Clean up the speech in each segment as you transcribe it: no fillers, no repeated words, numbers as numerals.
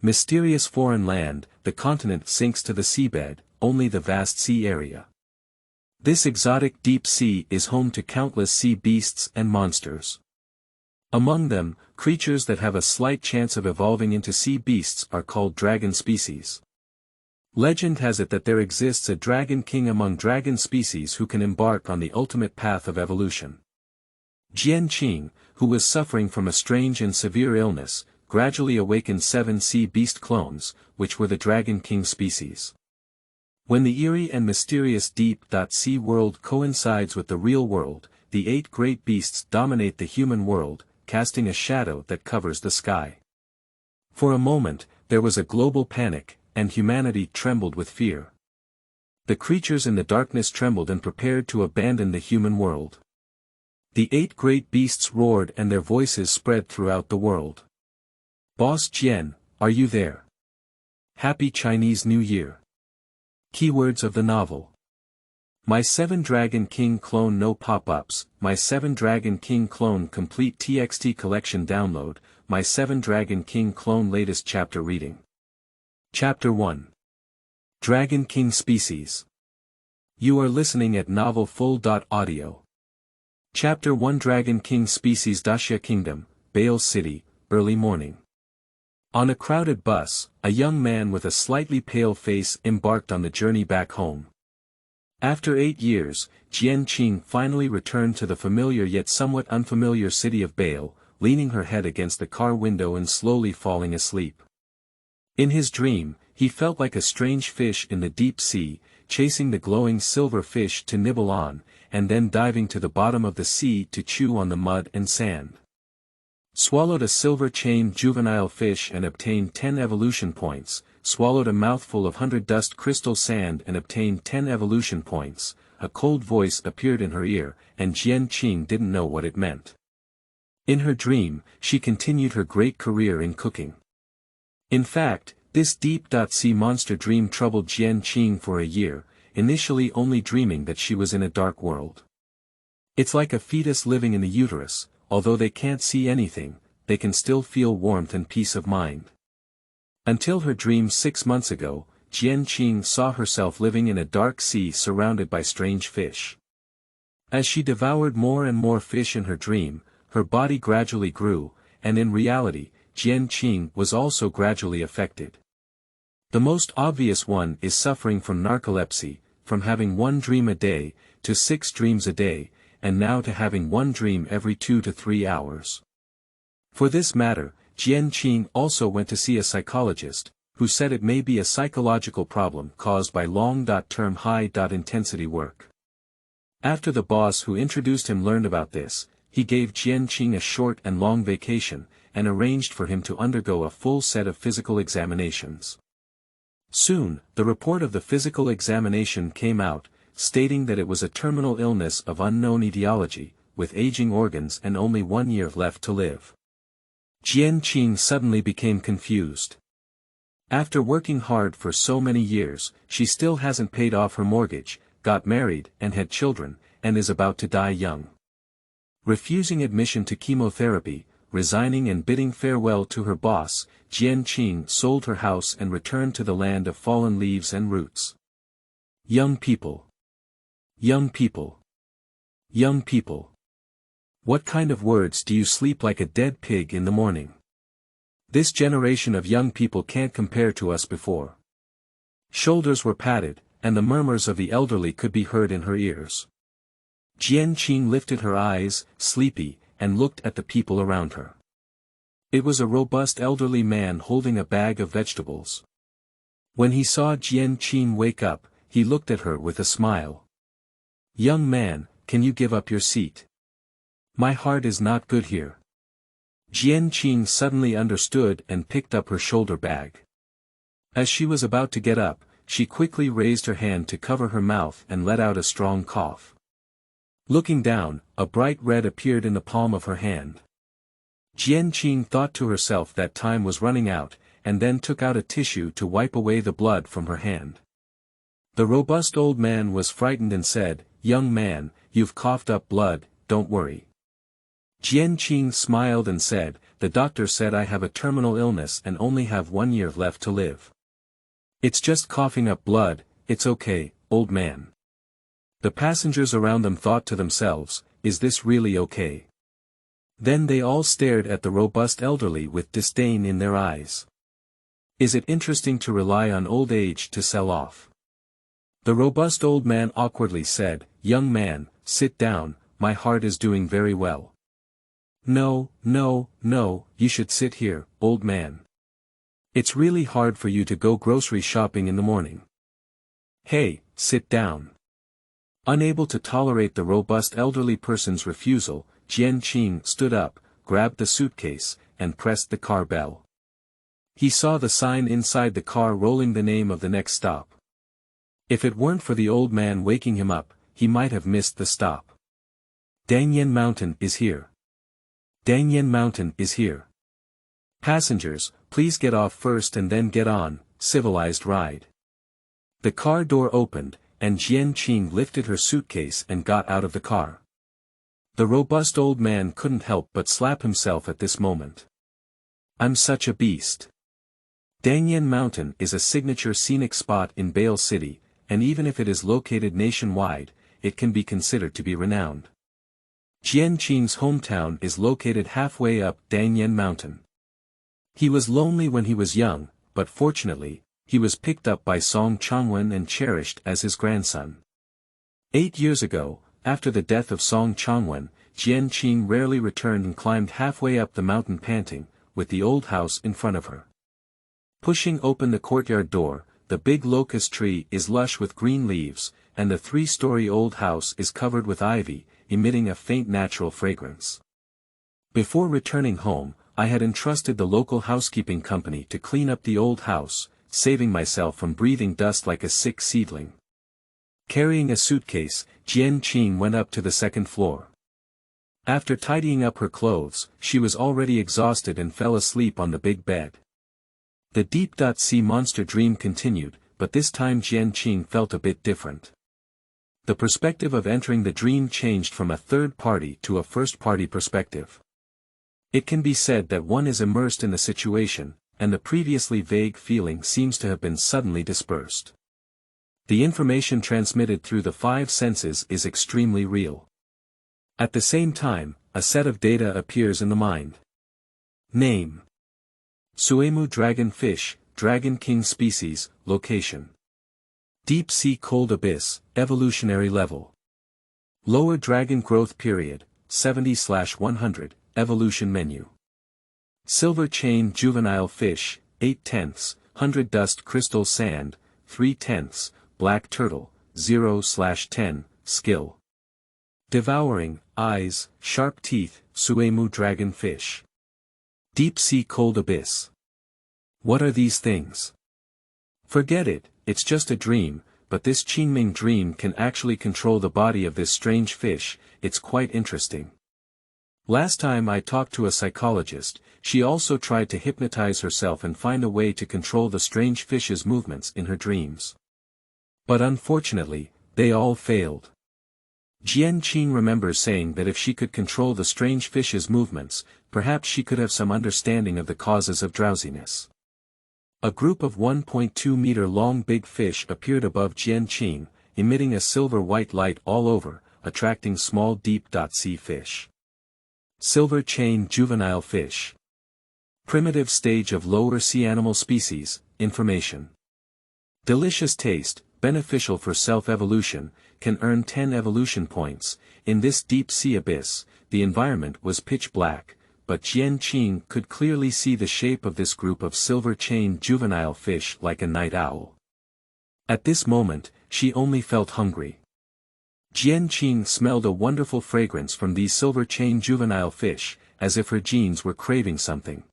Mysterious foreign land, the continent sinks to the seabed, only the vast sea area. This exotic deep sea is home to countless sea beasts and monsters. Among them, creatures that have a slight chance of evolving into sea beasts are called dragon species. Legend has it that there exists a dragon king among dragon species who can embark on the ultimate path of evolution. Jian Qing, who was suffering from a strange and severe illness, gradually awakened 7 sea beast clones, which were the dragon king species. When the eerie and mysterious deep-sea world coincides with the real world, the 8 great beasts dominate the human world, casting a shadow that covers the sky. For a moment, there was a global panic, and humanity trembled with fear. The creatures in the darkness trembled and prepared to abandon the human world. The 8 great beasts roared and their voices spread throughout the world. Boss Jian, are you there? Happy Chinese New Year. Keywords of the novel. My 7 Dragon King clone no pop-ups, my 7 Dragon King clone complete TXT collection download, my 7 Dragon King clone latest chapter reading. Chapter 1. Dragon King Species. You are listening at novelfull.audio. Chapter 1 Dragon King Species Daxia Kingdom, Bale City, early morning. On a crowded bus, a young man with a slightly pale face embarked on the journey back home. After 8 years, Jian Qing finally returned to the familiar yet somewhat unfamiliar city of Bale, leaning her head against the car window and slowly falling asleep. In his dream, he felt like a strange fish in the deep sea, chasing the glowing silver fish to nibble on, and then diving to the bottom of the sea to chew on the mud and sand. Swallowed a silver-chained juvenile fish and obtained 10 evolution points, swallowed a mouthful of 100 dust crystal sand and obtained 10 evolution points. A cold voice appeared in her ear, and Jian Qing didn't know what it meant. In her dream, she continued her great career in cooking. In fact, this deep-sea monster dream troubled Jian Qing for a year, initially only dreaming that she was in a dark world. It's like a fetus living in the uterus, although they can't see anything, they can still feel warmth and peace of mind. Until her dream 6 months ago, Jian Qing saw herself living in a dark sea surrounded by strange fish. As she devoured more and more fish in her dream, her body gradually grew, and in reality, Jian Qing was also gradually affected. The most obvious one is suffering from narcolepsy, from having 1 dream a day, to 6 dreams a day, and now to having 1 dream every 2 to 3 hours. For this matter, Jian Qing also went to see a psychologist, who said it may be a psychological problem caused by long-term high-intensity work. After the boss who introduced him learned about this, he gave Jian Qing a short and long vacation, and arranged for him to undergo a full set of physical examinations. Soon, the report of the physical examination came out, stating that it was a terminal illness of unknown etiology, with aging organs and only 1 year left to live. Jian Qing suddenly became confused. After working hard for so many years, she still hasn't paid off her mortgage, got married and had children, and is about to die young. Refusing admission to chemotherapy, resigning and bidding farewell to her boss, Jian Qing sold her house and returned to the land of fallen leaves and roots. Young people. Young people. Young people. What kind of words do you sleep like a dead pig in the morning? This generation of young people can't compare to us before. Shoulders were patted, and the murmurs of the elderly could be heard in her ears. Jian Qing lifted her eyes, sleepy, and looked at the people around her. It was a robust elderly man holding a bag of vegetables. When he saw Jian Qing wake up, he looked at her with a smile. "Young man, can you give up your seat? My heart is not good here." Jian Qing suddenly understood and picked up her shoulder bag. As she was about to get up, she quickly raised her hand to cover her mouth and let out a strong cough. Looking down, a bright red appeared in the palm of her hand. Jian Qing thought to herself that time was running out, and then took out a tissue to wipe away the blood from her hand. The robust old man was frightened and said, "Young man, you've coughed up blood, don't worry." Jian Qing smiled and said, the doctor said I have a terminal illness and only have 1 year left to live. It's just coughing up blood, it's okay, old man. The passengers around them thought to themselves, is this really okay? Then they all stared at the robust elderly with disdain in their eyes. Is it interesting to rely on old age to sell off? The robust old man awkwardly said, young man, sit down, my heart is doing very well. No, no, no, you should sit here, old man. It's really hard for you to go grocery shopping in the morning. Hey, sit down. Unable to tolerate the robust elderly person's refusal, Jian Qing stood up, grabbed the suitcase, and pressed the car bell. He saw the sign inside the car rolling the name of the next stop. If it weren't for the old man waking him up, he might have missed the stop. Dangyan Mountain is here. Dangyan Mountain is here. Passengers, please get off first and then get on, civilized ride. The car door opened, and Jian Qing lifted her suitcase and got out of the car. The robust old man couldn't help but slap himself at this moment. I'm such a beast. Dangyan Mountain is a signature scenic spot in Bale City, and even if it is located nationwide, it can be considered to be renowned. Jian Qing's hometown is located halfway up Dangyan Mountain. He was lonely when he was young, but fortunately, he was picked up by Song Changwen and cherished as his grandson. 8 years ago, after the death of Song Changwen, Jian Qing rarely returned and climbed halfway up the mountain panting, with the old house in front of her. Pushing open the courtyard door, the big locust tree is lush with green leaves, and the 3-story old house is covered with ivy, emitting a faint natural fragrance. Before returning home, I had entrusted the local housekeeping company to clean up the old house, saving myself from breathing dust like a sick seedling. Carrying a suitcase, Jian Qing went up to the 2nd floor. After tidying up her clothes, she was already exhausted and fell asleep on the big bed. The deep-sea monster dream continued, but this time Jian Qing felt a bit different. The perspective of entering the dream changed from a third-party to a first-party perspective. It can be said that one is immersed in the situation, and the previously vague feeling seems to have been suddenly dispersed. The information transmitted through the 5 senses is extremely real. At the same time, a set of data appears in the mind. Name: Suimu dragon fish, Dragon King species, location. Deep sea cold abyss, evolutionary level. Lower dragon growth period, 70/100, evolution menu. Silver chain juvenile fish, 8/10, 100 dust crystal sand, 3/10, black turtle, 0/10, skill. Devouring, eyes, sharp teeth, Suimu dragon fish. Deep sea cold abyss. What are these things? Forget it, it's just a dream, but this Qingming dream can actually control the body of this strange fish, it's quite interesting. Last time I talked to a psychologist, she also tried to hypnotize herself and find a way to control the strange fish's movements in her dreams. But unfortunately, they all failed. Jian Qing remembers saying that if she could control the strange fish's movements, perhaps she could have some understanding of the causes of drowsiness. A group of 1.2-meter-long big fish appeared above Jian Qing, emitting a silver-white light all over, attracting small deep-sea fish. Silver chain juvenile fish. Primitive stage of lower sea animal species, information. Delicious taste, beneficial for self-evolution, can earn 10 evolution points. In this deep sea abyss, the environment was pitch black, but Jian Qing could clearly see the shape of this group of silver-chain juvenile fish like a night owl. At this moment, she only felt hungry. Jian Qing smelled a wonderful fragrance from these silver-chain juvenile fish, as if her genes were craving something.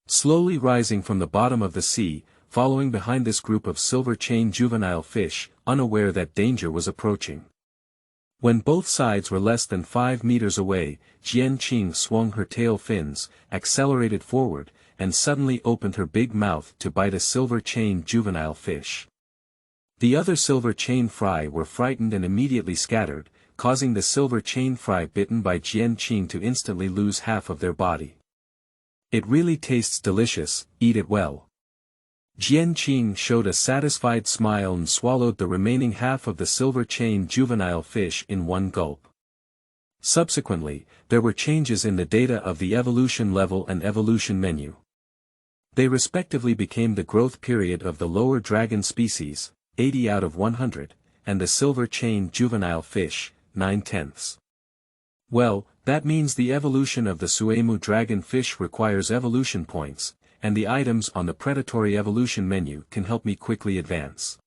Slowly rising from the bottom of the sea, following behind this group of silver-chain juvenile fish, unaware that danger was approaching. When both sides were less than 5 meters away, Jian Qing swung her tail fins, accelerated forward, and suddenly opened her big mouth to bite a silver-chain juvenile fish. The other silver-chain fry were frightened and immediately scattered, causing the silver-chain fry bitten by Jian Qing to instantly lose half of their body. It really tastes delicious, eat it well. Jian Qing showed a satisfied smile and swallowed the remaining half of the silver chain juvenile fish in one gulp. Subsequently, there were changes in the data of the evolution level and evolution menu. They respectively became the growth period of the lower dragon species, 80 out of 100, and the silver chain juvenile fish, 9/10. Well, that means the evolution of the Suimu dragon fish requires evolution points, and the items on the predatory evolution menu can help me quickly advance.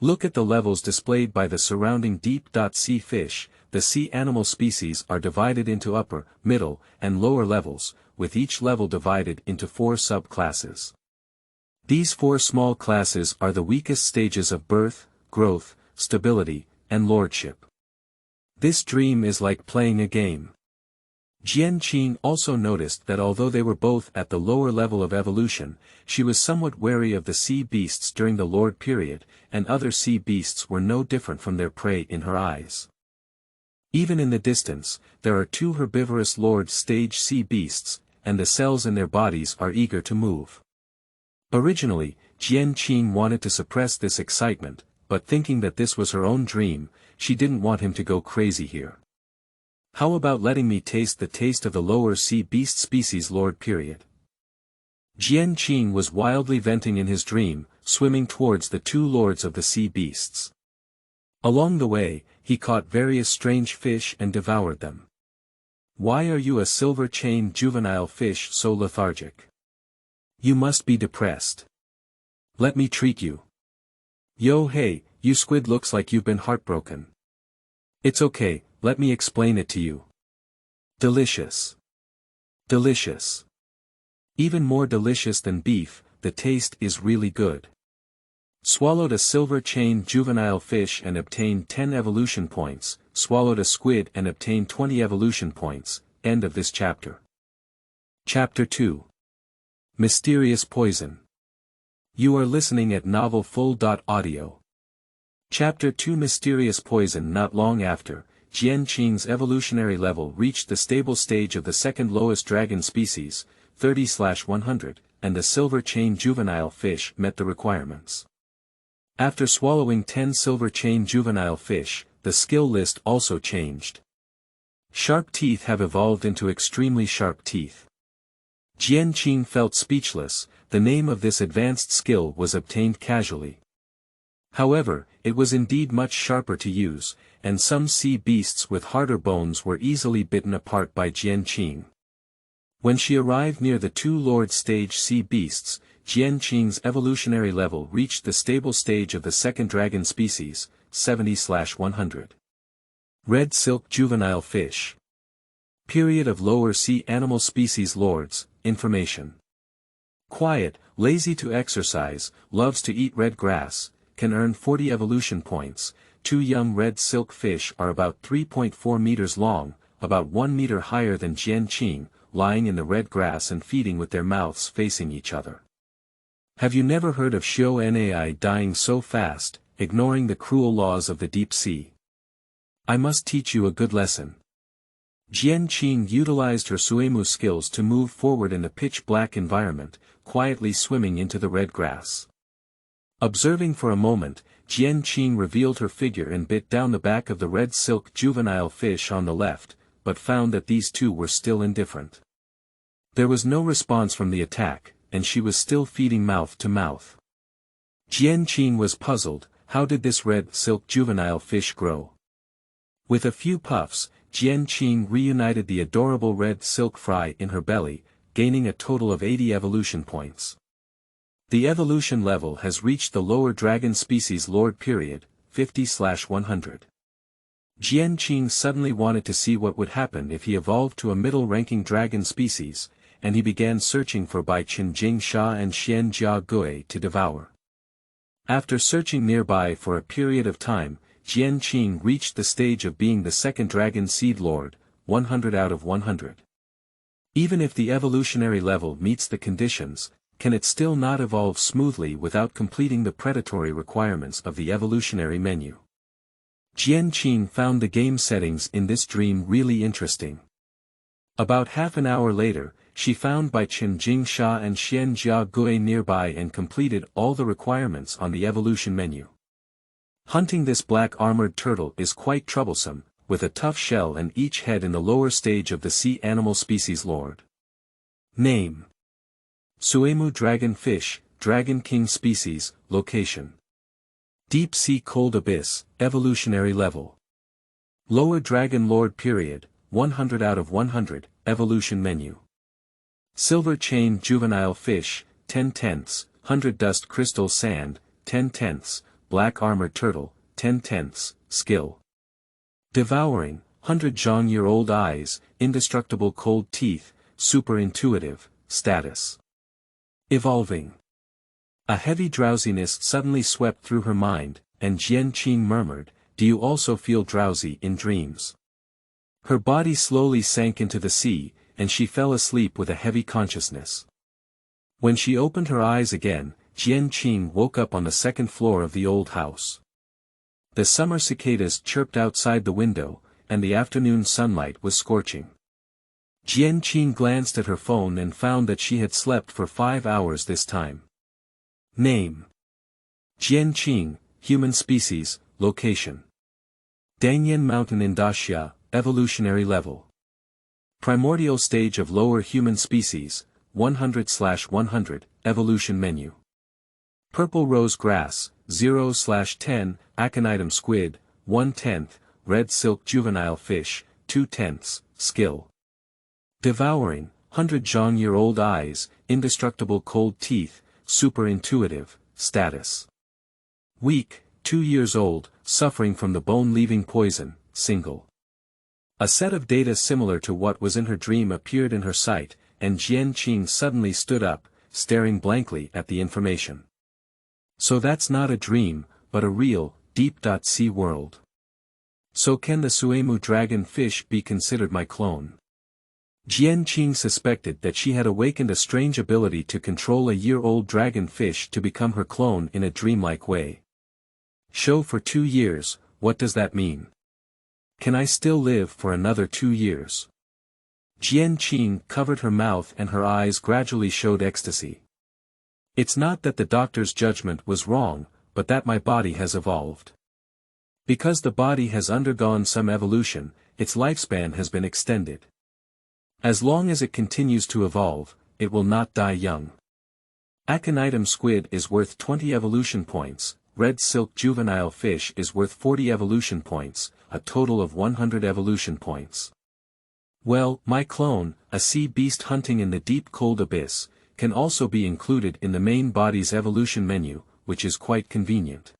Look at the levels displayed by the surrounding deep.sea fish. The sea animal species are divided into upper, middle, and lower levels, with each level divided into 4 subclasses. These 4 small classes are the weakest stages of birth, growth, stability, and lordship. This dream is like playing a game. Jian Qing also noticed that although they were both at the lower level of evolution, she was somewhat wary of the sea beasts during the lord period, and other sea beasts were no different from their prey in her eyes. Even in the distance, there are 2 herbivorous lord stage sea beasts, and the cells in their bodies are eager to move. Originally, Jian Qing wanted to suppress this excitement, but thinking that this was her own dream, she didn't want him to go crazy here. How about letting me taste the taste of the lower sea beast species lord period? Jian Qing was wildly venting in his dream, swimming towards the 2 lords of the sea beasts. Along the way, he caught various strange fish and devoured them. Why are you a silver chain juvenile fish so lethargic? You must be depressed. Let me treat you. Yo hey, you squid looks like you've been heartbroken. It's okay, let me explain it to you. Delicious. Delicious. Even more delicious than beef, the taste is really good. Swallowed a silver chain juvenile fish and obtained 10 evolution points, swallowed a squid and obtained 20 evolution points, end of this chapter. Chapter 2. Mysterious Poison. You are listening at novelfull.audio. Chapter 2 Mysterious Poison. Not long after, Jian Qing's evolutionary level reached the stable stage of the second lowest dragon species, 30/100, and the silver chain juvenile fish met the requirements. After swallowing 10 silver chain juvenile fish, the skill list also changed. Sharp teeth have evolved into extremely sharp teeth. Jian Qing felt speechless. The name of this advanced skill was obtained casually. However, it was indeed much sharper to use, and some sea beasts with harder bones were easily bitten apart by Jian Qing. When she arrived near the 2 lord stage sea beasts, Jian Qing's evolutionary level reached the stable stage of the second dragon species, 70/100. Red silk juvenile fish. Period of lower sea animal species lords, information. Quiet, lazy to exercise, loves to eat red grass, can earn 40 evolution points. 2 young red silk fish are about 3.4 meters long, about 1 meter higher than Jian Qing, lying in the red grass and feeding with their mouths facing each other. Have you never heard of Xiao Nai dying so fast, ignoring the cruel laws of the deep sea? I must teach you a good lesson. Jian Qing utilized her Suimu skills to move forward in the pitch-black environment, quietly swimming into the red grass. Observing for a moment, Jian Qing revealed her figure and bit down the back of the red silk juvenile fish on the left, but found that these 2 were still indifferent. There was no response from the attack, and she was still feeding mouth to mouth. Jian Qing was puzzled. How did this red silk juvenile fish grow? With a few puffs, Jian Qing reunited the adorable red silk fry in her belly, gaining a total of 80 evolution points. The evolution level has reached the lower dragon species lord period, 50/100. Jian Qing suddenly wanted to see what would happen if he evolved to a middle-ranking dragon species, and he began searching for Bai Qin Jing Sha and Xian Jia Gui to devour. After searching nearby for a period of time, Jian Qing reached the stage of being the second dragon seed lord, 100 out of 100. Even if the evolutionary level meets the conditions, can it still not evolve smoothly without completing the predatory requirements of the evolutionary menu? Jian Qing found the game settings in this dream really interesting. About half an hour later, she found by Chen Jingsha and Xian Jia Gui nearby and completed all the requirements on the evolution menu. Hunting this black armored turtle is quite troublesome, with a tough shell and each head in the lower stage of the sea animal species lord. Name: Suimu dragon fish, Dragon King species, location: Deep Sea Cold Abyss, evolutionary level. Lower Dragon Lord period, 100 out of 100, evolution menu. Silver Chain Juvenile Fish, 10/10, 100 Dust Crystal Sand, 10/10, Black Armored Turtle, 10/10, skill. Devouring, 100 Zhang-year-old eyes, indestructible cold teeth, super intuitive, status. Evolving. A heavy drowsiness suddenly swept through her mind, and Jian Qing murmured, "Do you also feel drowsy in dreams?" Her body slowly sank into the sea, and she fell asleep with a heavy consciousness. When she opened her eyes again, Jian Qing woke up on the second floor of the old house. The summer cicadas chirped outside the window, and the afternoon sunlight was scorching. Jian Qing glanced at her phone and found that she had slept for 5 hours this time. Name: Jian Qing, human species, location: Dangyan Mountain in Daxia, evolutionary level. Primordial stage of lower human species, 100/100, evolution menu. Purple rose grass, 0/10, aconitum squid, 1/10, red silk juvenile fish, 2/10, skill. Devouring, 100 Zhang-year-old eyes, indestructible cold teeth, super intuitive, status. Weak, 2 years old, suffering from the bone-leaving poison, single. A set of data similar to what was in her dream appeared in her sight, and Jian Qing suddenly stood up, staring blankly at the information. So that's not a dream, but a real, deep-sea world. So can the Suimu dragon fish be considered my clone? Jian Qing suspected that she had awakened a strange ability to control a year-old dragon fish to become her clone in a dreamlike way. Show for 2 years, what does that mean? Can I still live for another 2 years? Jian Qing covered her mouth and her eyes gradually showed ecstasy. It's not that the doctor's judgment was wrong, but that my body has evolved. Because the body has undergone some evolution, its lifespan has been extended. As long as it continues to evolve, it will not die young. Aconitum squid is worth 20 evolution points, red silk juvenile fish is worth 40 evolution points, a total of 100 evolution points. Well, my clone, a sea beast hunting in the deep cold abyss, can also be included in the main body's evolution menu, which is quite convenient.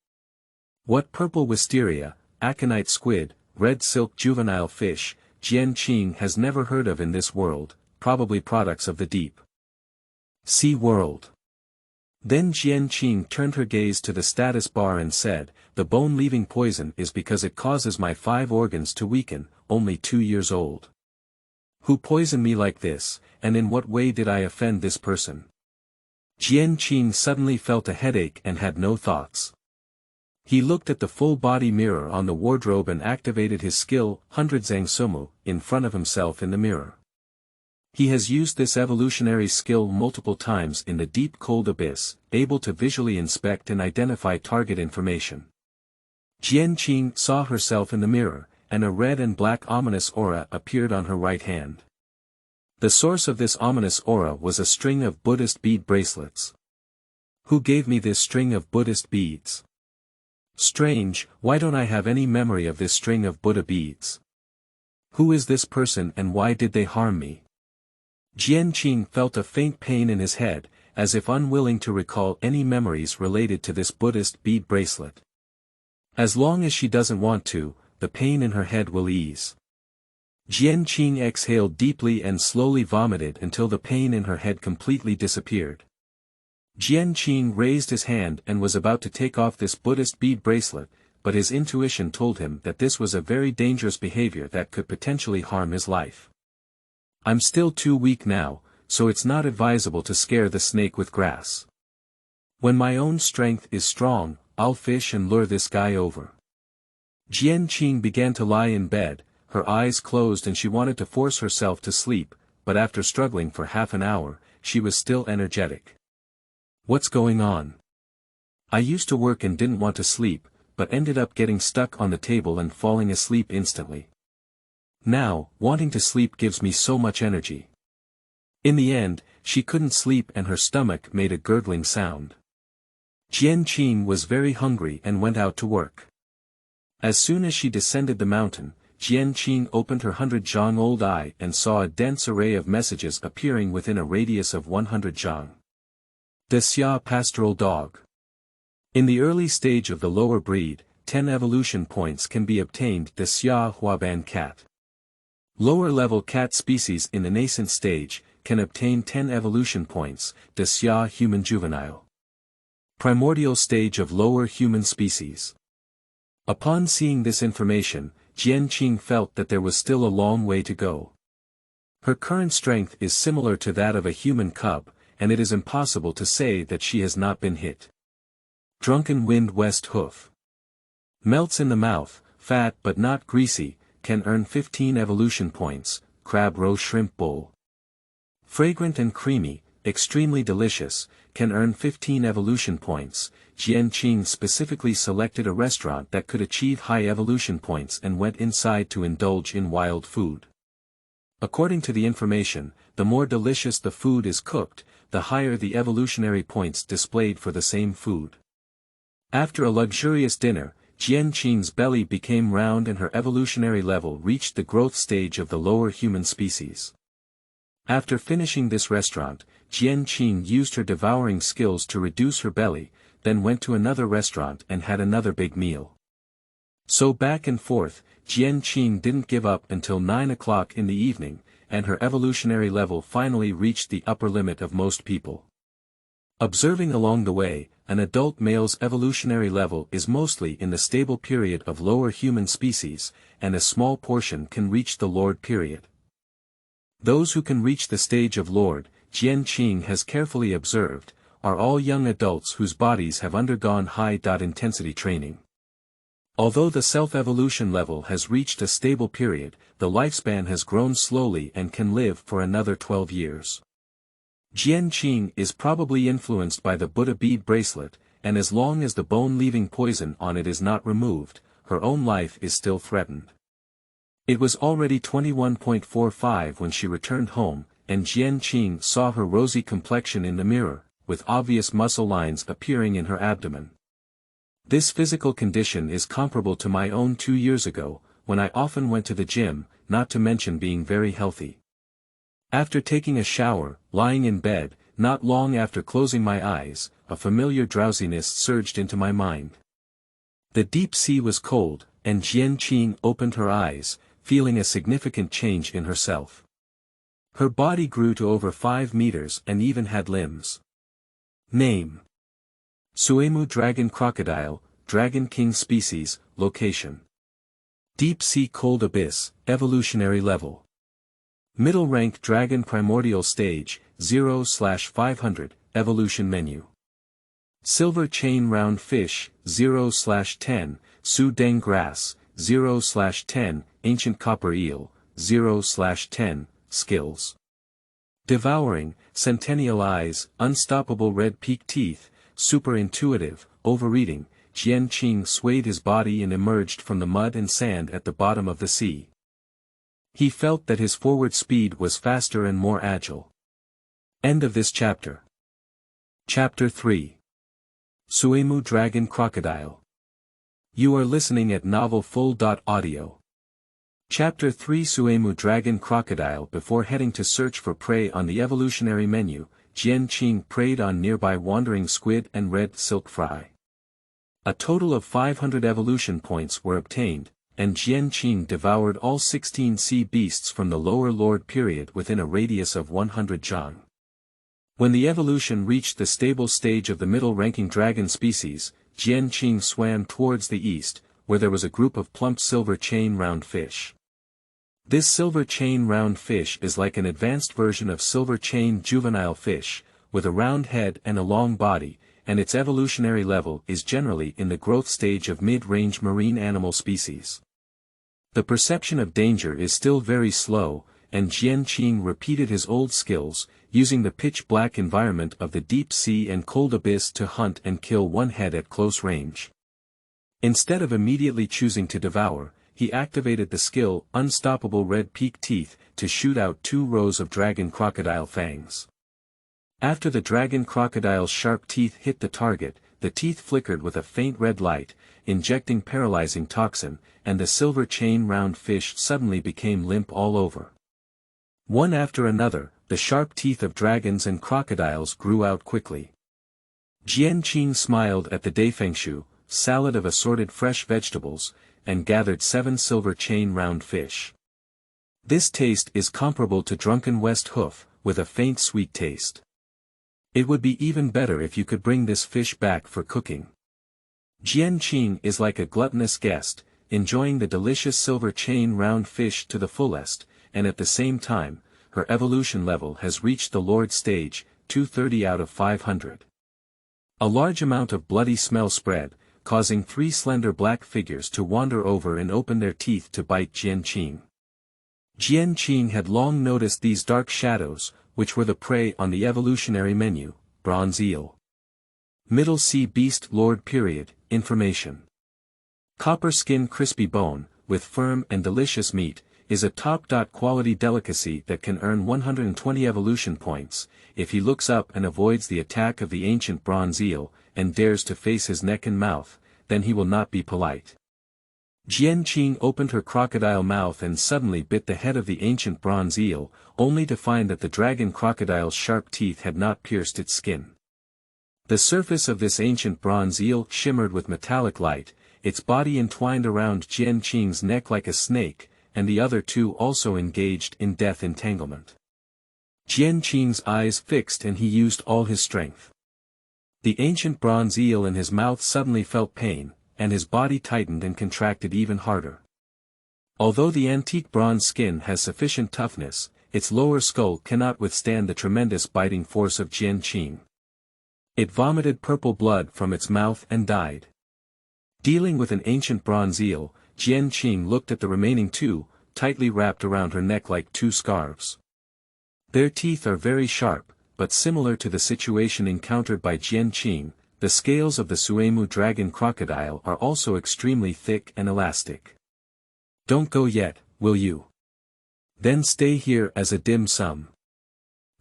What purple wisteria, aconite squid, red silk juvenile fish, Jian Qing has never heard of in this world, probably products of the deep sea world. Then Jian Qing turned her gaze to the status bar and said, "The bone-leaving poison is because it causes my 5 organs to weaken, only 2 years old. Who poisoned me like this, and in what way did I offend this person?" Jian Qing suddenly felt a headache and had no thoughts. He looked at the full-body mirror on the wardrobe and activated his skill, 100 Zhang Sumu, in front of himself in the mirror. He has used this evolutionary skill multiple times in the deep cold abyss, able to visually inspect and identify target information. Jian Qing saw herself in the mirror, and a red and black ominous aura appeared on her right hand. The source of this ominous aura was a string of Buddhist bead bracelets. Who gave me this string of Buddhist beads? Strange, why don't I have any memory of this string of Buddha beads? Who is this person and why did they harm me? Jian Qing felt a faint pain in his head, as if unwilling to recall any memories related to this Buddhist bead bracelet. As long as she doesn't want to, the pain in her head will ease. Jian Qing exhaled deeply and slowly vomited until the pain in her head completely disappeared. Jian Qing raised his hand and was about to take off this Buddhist bead bracelet, but his intuition told him that this was a very dangerous behavior that could potentially harm his life. I'm still too weak now, so it's not advisable to scare the snake with grass. When my own strength is strong, I'll fish and lure this guy over. Jian Qing began to lie in bed, her eyes closed and she wanted to force herself to sleep, but after struggling for half an hour, she was still energetic. What's going on? I used to work and didn't want to sleep, but ended up getting stuck on the table and falling asleep instantly. Now, wanting to sleep gives me so much energy. In the end, she couldn't sleep and her stomach made a gurgling sound. Jian Qing was very hungry and went out to work. As soon as she descended the mountain, Jian Qing opened her 100-zhang-old eye and saw a dense array of messages appearing within a radius of 100 zhang. The Xia pastoral dog. In the early stage of the lower breed, 10 evolution points can be obtained. The Xia huaban cat. Lower-level cat species in the nascent stage can obtain 10 evolution points. The Xia human juvenile. Primordial stage of lower human species. Upon seeing this information, Jian Qing felt that there was still a long way to go. Her current strength is similar to that of a human cub, and it is impossible to say that she has not been hit. Drunken wind west hoof. Melts in the mouth, fat but not greasy, can earn 15 evolution points. Crab roe shrimp bowl. Fragrant and creamy, extremely delicious, can earn 15 evolution points. Jian Qing specifically selected a restaurant that could achieve high evolution points and went inside to indulge in wild food. According to the information, the more delicious the food is cooked, the higher the evolutionary points displayed for the same food. After a luxurious dinner, Jian Qing's belly became round and her evolutionary level reached the growth stage of the lower human species. After finishing this restaurant, Jian Qing used her devouring skills to reduce her belly, then went to another restaurant and had another big meal. So back and forth, Jian Qing didn't give up until 9 o'clock in the evening, and her evolutionary level finally reached the upper limit of most people. Observing along the way, an adult male's evolutionary level is mostly in the stable period of lower human species, and a small portion can reach the lord period. Those who can reach the stage of lord, Jian Qing has carefully observed, are all young adults whose bodies have undergone high-intensity training. Although the self-evolution level has reached a stable period, the lifespan has grown slowly and can live for another 12 years. Jian Qing is probably influenced by the Buddha bead bracelet, and as long as the bone-leaving poison on it is not removed, her own life is still threatened. It was already 21.45 when she returned home, and Jian Qing saw her rosy complexion in the mirror, with obvious muscle lines appearing in her abdomen. This physical condition is comparable to my own 2 years ago, when I often went to the gym, not to mention being very healthy. After taking a shower, lying in bed, not long after closing my eyes, a familiar drowsiness surged into my mind. The deep sea was cold, and Jian Qing opened her eyes, feeling a significant change in herself. Her body grew to over 5 meters and even had limbs. Name: Suimu dragon crocodile, Dragon King species, location: Deep Sea Cold Abyss, evolutionary level: Middle rank dragon primordial stage, 0/500, evolution menu: Silver chain round fish, 0/10, Su Deng grass, 0/10, ancient copper eel, 0/10, skills: Devouring, centennial eyes, unstoppable red peak teeth, super intuitive, overeating. Jian Qing swayed his body and emerged from the mud and sand at the bottom of the sea. He felt that his forward speed was faster and more agile. End of this chapter. Chapter 3. Suimu Dragon Crocodile. You are listening at novelfull.audio. Chapter 3 Suimu Dragon Crocodile. Before heading to search for prey on the evolutionary menu, Jian Qing preyed on nearby wandering squid and red silk fry. A total of 500 evolution points were obtained, and Jian Qing devoured all 16 sea beasts from the lower lord period within a radius of 100 zhang. When the evolution reached the stable stage of the middle-ranking dragon species, Jian Qing swam towards the east, where there was a group of plump silver chain round fish. This silver chain round fish is like an advanced version of silver chain juvenile fish, with a round head and a long body, and its evolutionary level is generally in the growth stage of mid-range marine animal species. The perception of danger is still very slow, and Jian Qing repeated his old skills, using the pitch-black environment of the deep sea and cold abyss to hunt and kill one head at close range. Instead of immediately choosing to devour, he activated the skill Unstoppable Red Peak Teeth to shoot out 2 rows of dragon crocodile fangs. After the dragon crocodile's sharp teeth hit the target, the teeth flickered with a faint red light, injecting paralyzing toxin, and the silver chain round fish suddenly became limp all over. One after another, the sharp teeth of dragons and crocodiles grew out quickly. Jian Qing smiled at the daifengshu, salad of assorted fresh vegetables, and gathered 7 silver chain round fish. This taste is comparable to drunken West hoof, with a faint sweet taste. It would be even better if you could bring this fish back for cooking. Jian Qing is like a gluttonous guest, enjoying the delicious silver chain round fish to the fullest, and at the same time, her evolution level has reached the Lord stage, 230 out of 500. A large amount of bloody smell spread, causing 3 slender black figures to wander over and open their teeth to bite Jian Qing. Jian Qing had long noticed these dark shadows, which were the prey on the evolutionary menu, bronze eel. Middle sea beast Lord period, information. Copper skin crispy bone, with firm and delicious meat, is a top-quality delicacy that can earn 120 evolution points, if he looks up and avoids the attack of the ancient bronze eel, and dares to face his neck and mouth, then he will not be polite. Jian Qing opened her crocodile mouth and suddenly bit the head of the ancient bronze eel, only to find that the dragon crocodile's sharp teeth had not pierced its skin. The surface of this ancient bronze eel shimmered with metallic light, its body entwined around Jian Qing's neck like a snake, and the other 2 also engaged in death entanglement. Jian Qing's eyes fixed and he used all his strength. The ancient bronze eel in his mouth suddenly felt pain, and his body tightened and contracted even harder. Although the antique bronze skin has sufficient toughness, its lower skull cannot withstand the tremendous biting force of Jian Qing. It vomited purple blood from its mouth and died. Dealing with an ancient bronze eel, Jian Qing looked at the remaining 2, tightly wrapped around her neck like 2 scarves. Their teeth are very sharp, but similar to the situation encountered by Jian Qing, the scales of the Suimu dragon crocodile are also extremely thick and elastic. Don't go yet, will you? Then stay here as a dim sum.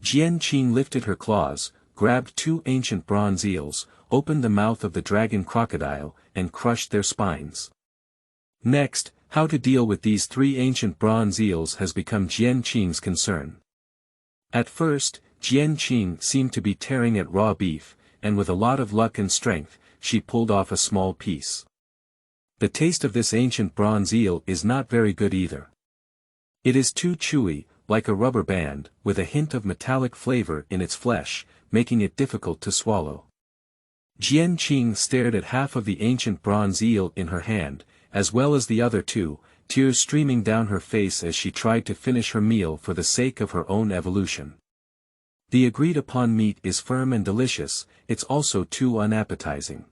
Jian Qing lifted her claws, grabbed 2 ancient bronze eels, opened the mouth of the dragon crocodile, and crushed their spines. Next, how to deal with these 3 ancient bronze eels has become Jian Qing's concern. At first, Jian Qing seemed to be tearing at raw beef, and with a lot of luck and strength, she pulled off a small piece. The taste of this ancient bronze eel is not very good either. It is too chewy, like a rubber band, with a hint of metallic flavor in its flesh, making it difficult to swallow. Jian Qing stared at half of the ancient bronze eel in her hand, as well as the other 2, tears streaming down her face as she tried to finish her meal for the sake of her own evolution. The agreed-upon meat is firm and delicious, it's also too unappetizing.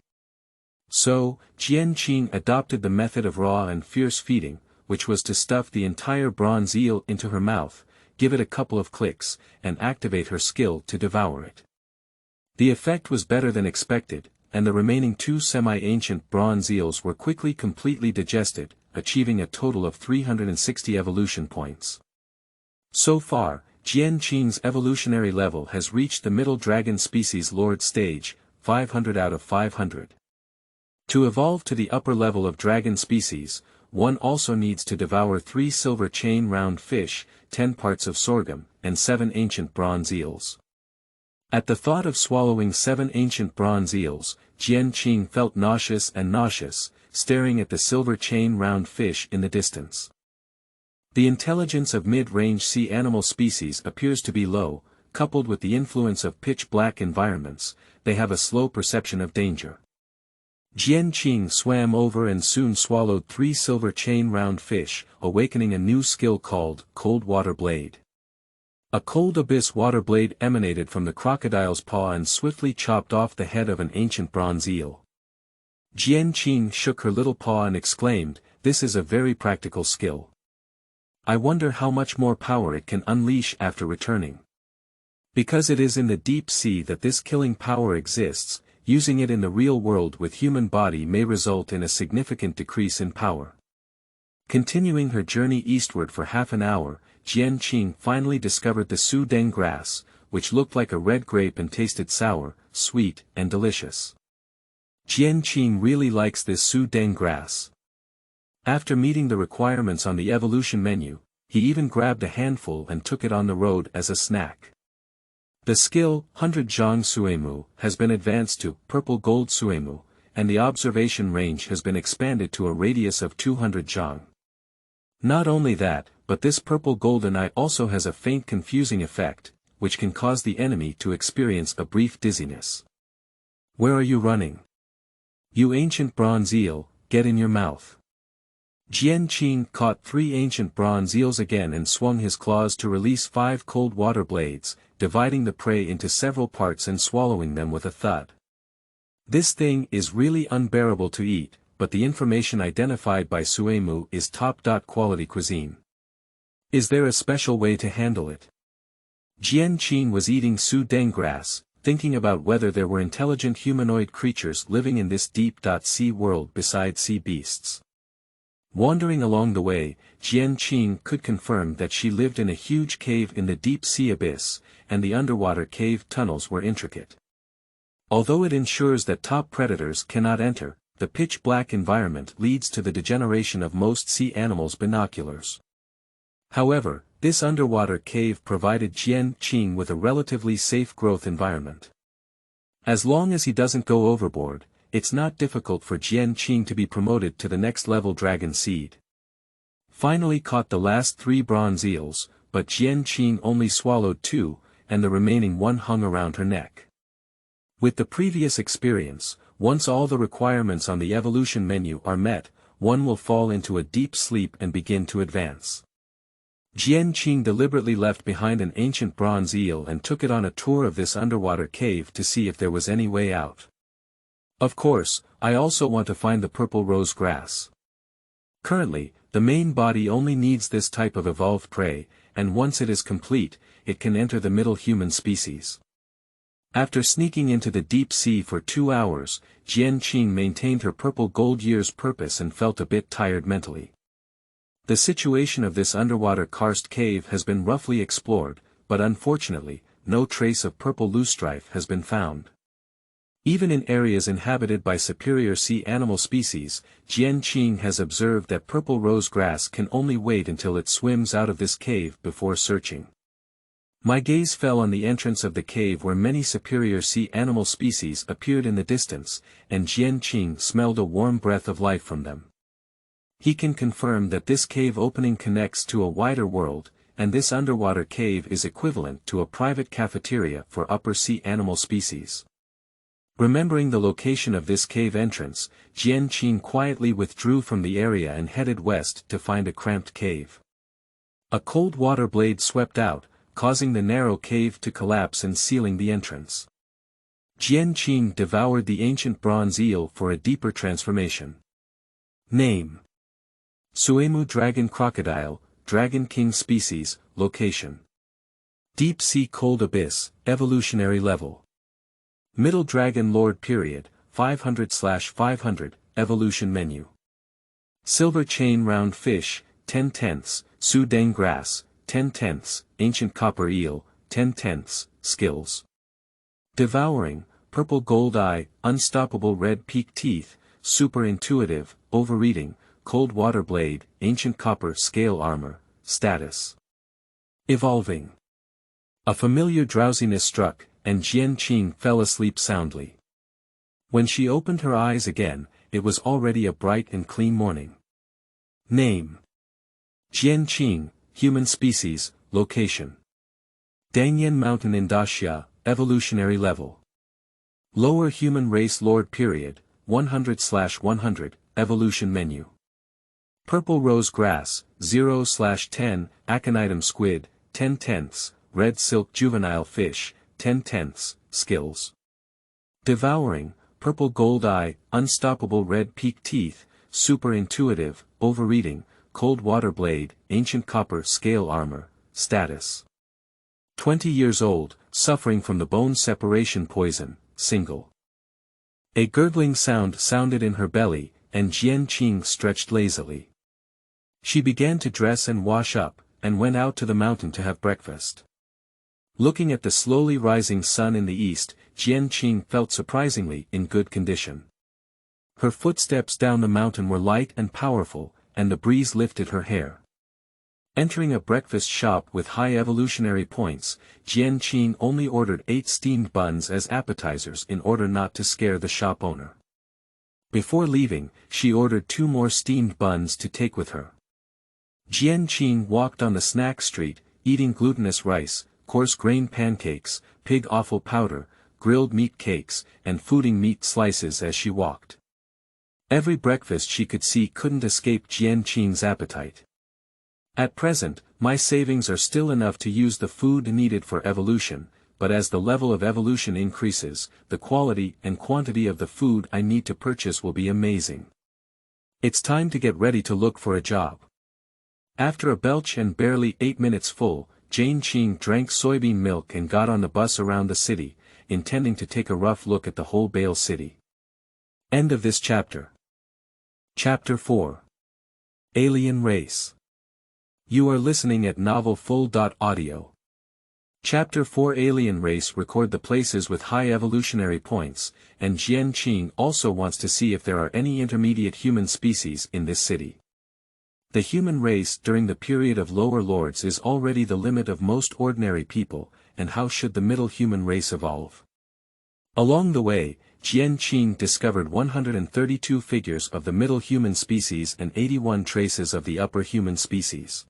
So, Jian Qing adopted the method of raw and fierce feeding, which was to stuff the entire bronze eel into her mouth, give it a couple of clicks, and activate her skill to devour it. The effect was better than expected, and the remaining 2 semi-ancient bronze eels were quickly completely digested, achieving a total of 360 evolution points. So far, Jian Qing's evolutionary level has reached the middle dragon species Lord stage, 500 out of 500. To evolve to the upper level of dragon species, one also needs to devour 3 silver chain round fish, 10 parts of sorghum, and 7 ancient bronze eels. At the thought of swallowing 7 ancient bronze eels, Jian Qing felt nauseous, staring at the silver chain round fish in the distance. The intelligence of mid-range sea animal species appears to be low, coupled with the influence of pitch-black environments, they have a slow perception of danger. Jian Qing swam over and soon swallowed 3 silver chain round fish, awakening a new skill called Cold Water Blade. A cold abyss water blade emanated from the crocodile's paw and swiftly chopped off the head of an ancient bronze eel. Jian Qing shook her little paw and exclaimed, "This is a very practical skill. I wonder how much more power it can unleash after returning. Because it is in the deep sea that this killing power exists, using it in the real world with human body may result in a significant decrease in power. Continuing her journey eastward for half an hour, Jian Qing finally discovered the su deng grass, which looked like a red grape and tasted sour, sweet, and delicious. Jian Qing really likes this su deng grass. After meeting the requirements on the evolution menu, he even grabbed a handful and took it on the road as a snack. The skill, 100 Zhang Suimu, has been advanced to purple gold Suimu, and the observation range has been expanded to a radius of 200 Zhang. Not only that, but this purple golden eye also has a faint confusing effect, which can cause the enemy to experience a brief dizziness. Where are you running? You ancient bronze eel, get in your mouth. Jian Qing caught 3 ancient bronze eels again and swung his claws to release 5 cold water blades, dividing the prey into several parts and swallowing them with a thud. This thing is really unbearable to eat, but the information identified by Suimu is top-quality cuisine. Is there a special way to handle it? Jian Qing was eating su deng grass, thinking about whether there were intelligent humanoid creatures living in this deep-sea world besides sea beasts. Wandering along the way, Jian Qing could confirm that she lived in a huge cave in the deep sea abyss, and the underwater cave tunnels were intricate. Although it ensures that top predators cannot enter, the pitch-black environment leads to the degeneration of most sea animals' binoculars. However, this underwater cave provided Jian Qing with a relatively safe growth environment. As long as he doesn't go overboard, it's not difficult for Jian Qing to be promoted to the next level dragon seed. Finally caught the last 3 bronze eels, but Jian Qing only swallowed 2, and the remaining 1 hung around her neck. With the previous experience, once all the requirements on the evolution menu are met, one will fall into a deep sleep and begin to advance. Jian Qing deliberately left behind an ancient bronze eel and took it on a tour of this underwater cave to see if there was any way out. Of course, I also want to find the purple rose grass. Currently, the main body only needs this type of evolved prey, and once it is complete, it can enter the middle human species. After sneaking into the deep sea for 2 hours, Jian Qing maintained her purple gold year's purpose and felt a bit tired mentally. The situation of this underwater karst cave has been roughly explored, but unfortunately, no trace of purple loosestrife has been found. Even in areas inhabited by superior sea animal species, Jian Qing has observed that purple rose grass can only wait until it swims out of this cave before searching. My gaze fell on the entrance of the cave where many superior sea animal species appeared in the distance, and Jian Qing smelled a warm breath of life from them. He can confirm that this cave opening connects to a wider world, and this underwater cave is equivalent to a private cafeteria for upper sea animal species. Remembering the location of this cave entrance, Jian Qing quietly withdrew from the area and headed west to find a cramped cave. A cold water blade swept out, causing the narrow cave to collapse and sealing the entrance. Jian Qing devoured the ancient bronze eel for a deeper transformation. Name: Suimu Dragon Crocodile, Dragon King Species, Location: Deep Sea Cold Abyss, Evolutionary Level: Middle Dragon Lord Period, 500/500, Evolution Menu: Silver Chain Round Fish, 10/10, Su Deng Grass, 10/10, Ancient Copper Eel, 10/10, Skills: Devouring, Purple Gold Eye, Unstoppable Red Peak Teeth, Super Intuitive, Overeating, Cold Water Blade, Ancient Copper Scale Armor, Status: Evolving. A familiar drowsiness struck, and Jian Qing fell asleep soundly. When she opened her eyes again, it was already a bright and clean morning. Name: Jian Qing, Human Species, Location: Dangyan Mountain in Daxia, Evolutionary Level: Lower Human Race Lord Period, 100/100, Evolution Menu: Purple Rose Grass, 0/10, Aconitum Squid, 10/10, Red Silk Juvenile Fish, 10/10, Skills: Devouring, Purple Gold Eye, Unstoppable Red Peak Teeth, Super Intuitive, Overeating, cold water blade, ancient copper scale armor, status. 20 years old, suffering from the bone separation poison, single. A gurgling sound sounded in her belly, and Jian Qing stretched lazily. She began to dress and wash up, and went out to the mountain to have breakfast. Looking at the slowly rising sun in the east, Jian Qing felt surprisingly in good condition. Her footsteps down the mountain were light and powerful, and the breeze lifted her hair. Entering a breakfast shop with high evolutionary points, Jian Qing only ordered 8 steamed buns as appetizers in order not to scare the shop owner. Before leaving, she ordered 2 more steamed buns to take with her. Jian Qing walked on the snack street, eating glutinous rice, coarse grain pancakes, pig offal powder, grilled meat cakes, and fooding meat slices as she walked. Every breakfast she could see couldn't escape Jian Qing's appetite. At present, my savings are still enough to use the food needed for evolution, but as the level of evolution increases, the quality and quantity of the food I need to purchase will be amazing. It's time to get ready to look for a job. After a belch and barely 8 minutes full, Jian Qing drank soybean milk and got on the bus around the city, intending to take a rough look at the whole Bale city. End of this chapter. Chapter 4. Alien Race. You are listening at novelfull.audio. Chapter 4 Alien Race. Record the places with high evolutionary points, and Jian Qing also wants to see if there are any intermediate human species in this city. The human race during the period of lower lords is already the limit of most ordinary people, and how should the middle human race evolve? Along the way, Jian Qing discovered 132 figures of the middle human species and 81 traces of the upper human species.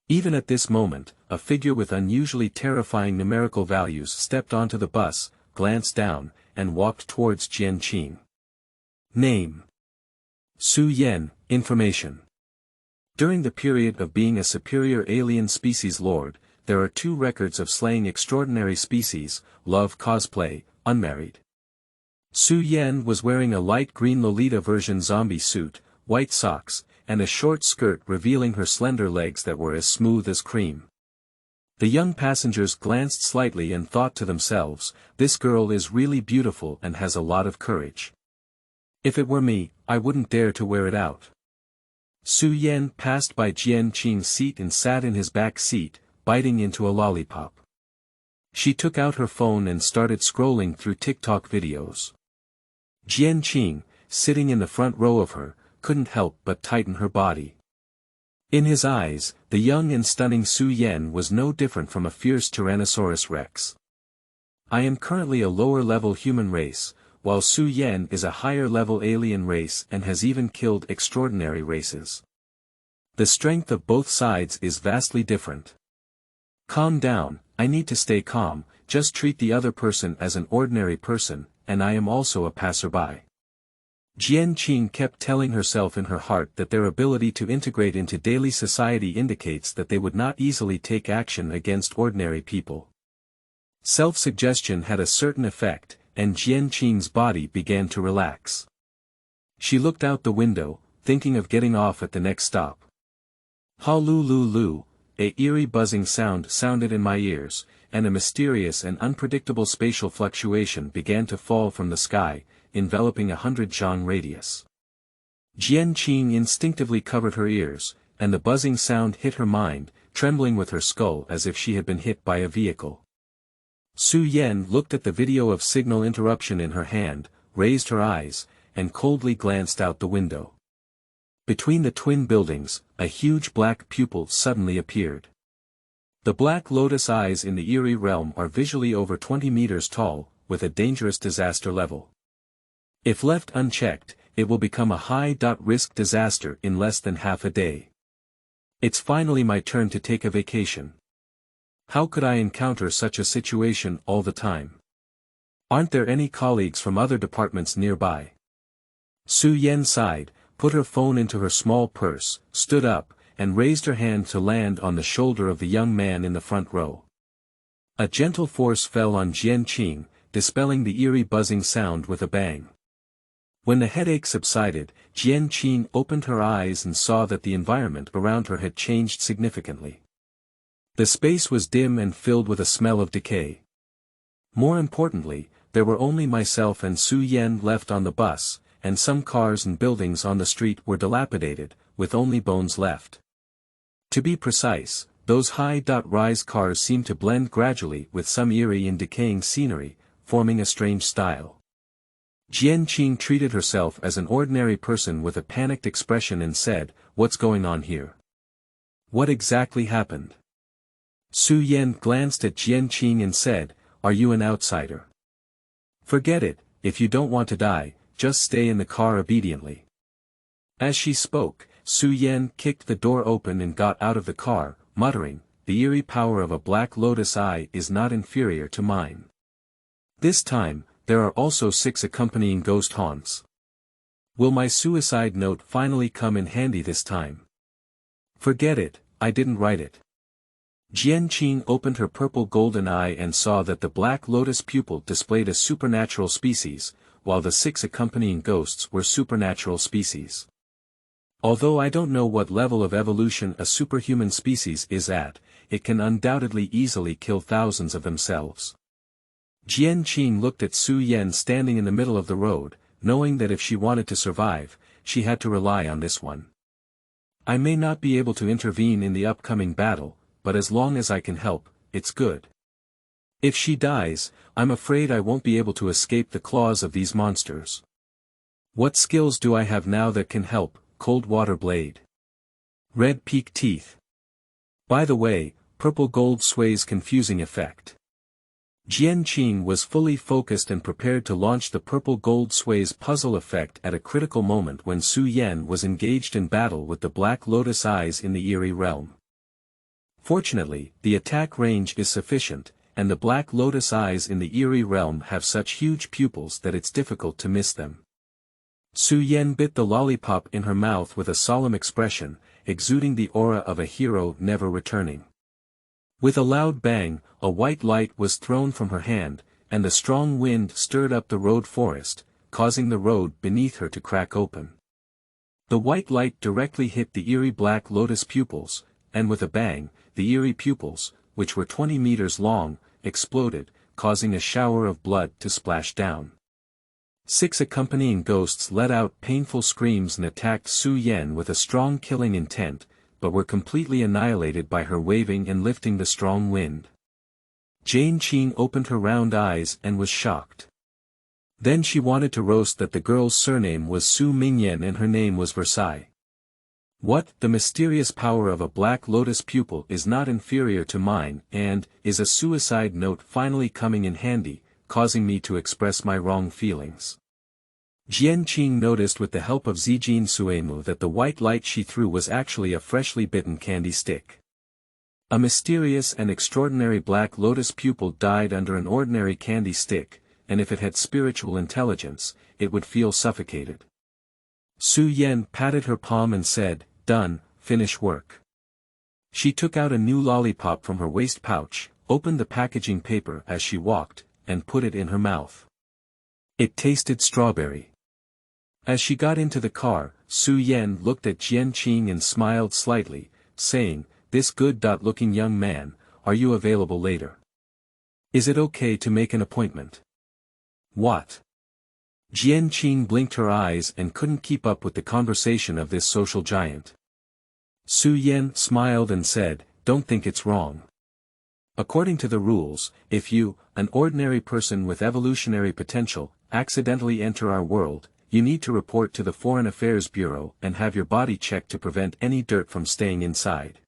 Even at this moment, a figure with unusually terrifying numerical values stepped onto the bus, glanced down, and walked towards Jian Qing. Name: Su Yen. Information. During the period of being a superior alien species lord, there are 2 records of slaying extraordinary species, love cosplay, unmarried. Su Yen was wearing a light green Lolita version zombie suit, white socks, and a short skirt revealing her slender legs that were as smooth as cream. The young passengers glanced slightly and thought to themselves, this girl is really beautiful and has a lot of courage. If it were me, I wouldn't dare to wear it out. Su Yen passed by Jian Qing's seat and sat in his back seat, biting into a lollipop. She took out her phone and started scrolling through TikTok videos. Jian Qing, sitting in the front row of her, couldn't help but tighten her body. In his eyes, the young and stunning Su Yen was no different from a fierce Tyrannosaurus rex. I am currently a lower-level human race, while Su Yen is a higher-level alien race and has even killed extraordinary races. The strength of both sides is vastly different. Calm down, I need to stay calm, just treat the other person as an ordinary person, and I am also a passerby. Jian Qing kept telling herself in her heart that their ability to integrate into daily society indicates that they would not easily take action against ordinary people. Self-suggestion had a certain effect, and Jian Qing's body began to relax. She looked out the window, thinking of getting off at the next stop. Ha-lu-lu-lu, a eerie buzzing sound sounded in my ears, and a mysterious and unpredictable spatial fluctuation began to fall from the sky, enveloping 100 zhang radius. Jian Qing instinctively covered her ears, and the buzzing sound hit her mind, trembling with her skull as if she had been hit by a vehicle. Su Yen looked at the video of signal interruption in her hand, raised her eyes, and coldly glanced out the window. Between the twin buildings, a huge black pupil suddenly appeared. The black lotus eyes in the eerie realm are visually over 20 meters tall, with a dangerous disaster level. If left unchecked, it will become a high-risk disaster in less than half a day. It's finally my turn to take a vacation. How could I encounter such a situation all the time? Aren't there any colleagues from other departments nearby? Su Yen sighed, put her phone into her small purse, stood up, and raised her hand to land on the shoulder of the young man in the front row. A gentle force fell on Jian Qing, dispelling the eerie buzzing sound with a bang. When the headache subsided, Jian Qing opened her eyes and saw that the environment around her had changed significantly. The space was dim and filled with a smell of decay. More importantly, there were only myself and Su Yan left on the bus, and some cars and buildings on the street were dilapidated, with only bones left. To be precise, those high-rise cars seemed to blend gradually with some eerie and decaying scenery, forming a strange style. Jian Qing treated herself as an ordinary person with a panicked expression and said, "What's going on here? What exactly happened?" Su Yan glanced at Jian Qing and said, "Are you an outsider? Forget it, if you don't want to die, just stay in the car obediently." As she spoke, Su Yan kicked the door open and got out of the car, muttering, "The eerie power of a black lotus eye is not inferior to mine. This time, there are also 6 accompanying ghost haunts. Will my suicide note finally come in handy this time? Forget it, I didn't write it." Jian Qing opened her purple golden eye and saw that the black lotus pupil displayed a supernatural species, while the 6 accompanying ghosts were supernatural species. Although I don't know what level of evolution a superhuman species is at, it can undoubtedly easily kill thousands of themselves. Jian Qing looked at Su Yan standing in the middle of the road, knowing that if she wanted to survive, she had to rely on this one. "I may not be able to intervene in the upcoming battle, but as long as I can help, it's good. If she dies, I'm afraid I won't be able to escape the claws of these monsters. What skills do I have now that can help? Cold water blade. Red peak teeth. By the way, purple gold sways confusing effect." Jian Qing was fully focused and prepared to launch the purple gold sways puzzle effect at a critical moment when Su Yan was engaged in battle with the black lotus eyes in the eerie realm. Fortunately, the attack range is sufficient, and the black lotus eyes in the eerie realm have such huge pupils that it's difficult to miss them. Su Yan bit the lollipop in her mouth with a solemn expression, exuding the aura of a hero never returning. With a loud bang, a white light was thrown from her hand, and the strong wind stirred up the road forest, causing the road beneath her to crack open. The white light directly hit the eerie black lotus pupils, and with a bang, the eerie pupils, which were 20 meters long, exploded, causing a shower of blood to splash down. 6 accompanying ghosts let out painful screams and attacked Su Yan with a strong killing intent, but were completely annihilated by her waving and lifting the strong wind. Jian Qing opened her round eyes and was shocked. Then she wanted to roast that the girl's surname was Su Mingyan and her name was Versailles. What? The mysterious power of a black lotus pupil is not inferior to mine and, is a suicide note finally coming in handy, causing me to express my wrong feelings. Jian Qing noticed with the help of Zijin Suimu that the white light she threw was actually a freshly bitten candy stick. A mysterious and extraordinary black lotus pupil died under an ordinary candy stick, and if it had spiritual intelligence, it would feel suffocated. Su Yan patted her palm and said, "Done, finish work." She took out a new lollipop from her waist pouch, opened the packaging paper as she walked, and put it in her mouth. It tasted strawberry. As she got into the car, Su Yan looked at Jian Qing and smiled slightly, saying, "This good-looking young man, are you available later? Is it okay to make an appointment?" "What?" Jian Qing blinked her eyes and couldn't keep up with the conversation of this social giant. Su Yan smiled and said, "Don't think it's wrong. According to the rules, if you, an ordinary person with evolutionary potential, accidentally enter our world, you need to report to the Foreign Affairs Bureau and have your body checked to prevent any dirt from staying inside."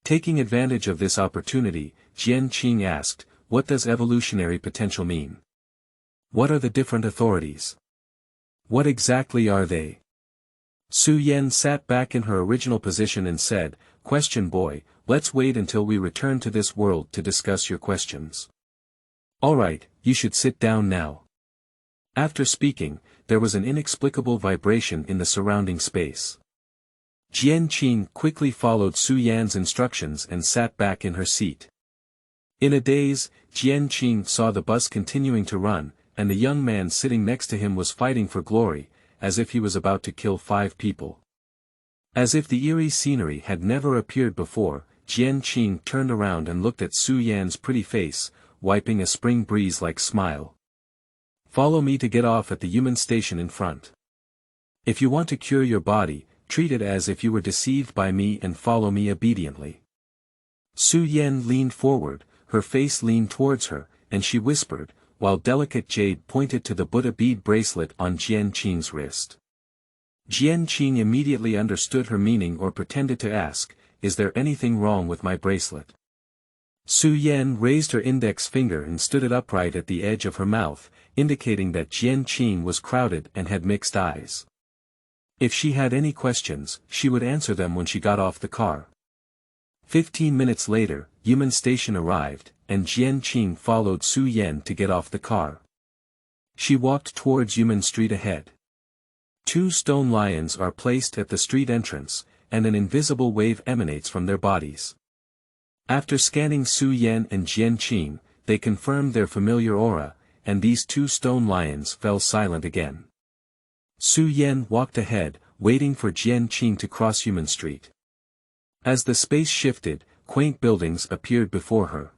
Taking advantage of this opportunity, Jian Qing asked, "What does evolutionary potential mean? What are the different authorities? What exactly are they?" Su Yan sat back in her original position and said, "Question boy, let's wait until we return to this world to discuss your questions. Alright, you should sit down now." After speaking, there was an inexplicable vibration in the surrounding space. Jian Qing quickly followed Su Yan's instructions and sat back in her seat. In a daze, Jian Qing saw the bus continuing to run, and the young man sitting next to him was fighting for glory, as if he was about to kill 5 people. As if the eerie scenery had never appeared before, Jian Qing turned around and looked at Su Yan's pretty face, wiping a spring breeze-like smile. Follow me to get off at the human station in front. If you want to cure your body, treat it as if you were deceived by me and follow me obediently. Su Yan leaned forward, her face leaned towards her, and she whispered, while delicate jade pointed to the Buddha bead bracelet on Jian Qing's wrist. Jian Qing immediately understood her meaning or pretended to ask, "Is there anything wrong with my bracelet?" Su Yan raised her index finger and stood it upright at the edge of her mouth, indicating that Jian Qing was crowded and had mixed eyes. If she had any questions, she would answer them when she got off the car. 15 minutes later, Human Station arrived, and Jian Qing followed Su Yan to get off the car. She walked towards Human Street ahead. 2 stone lions are placed at the street entrance, and an invisible wave emanates from their bodies. After scanning Su Yan and Jian Qing, they confirmed their familiar aura, and these 2 stone lions fell silent again. Su Yan walked ahead, waiting for Jian Qing to cross Human Street. As the space shifted, quaint buildings appeared before her.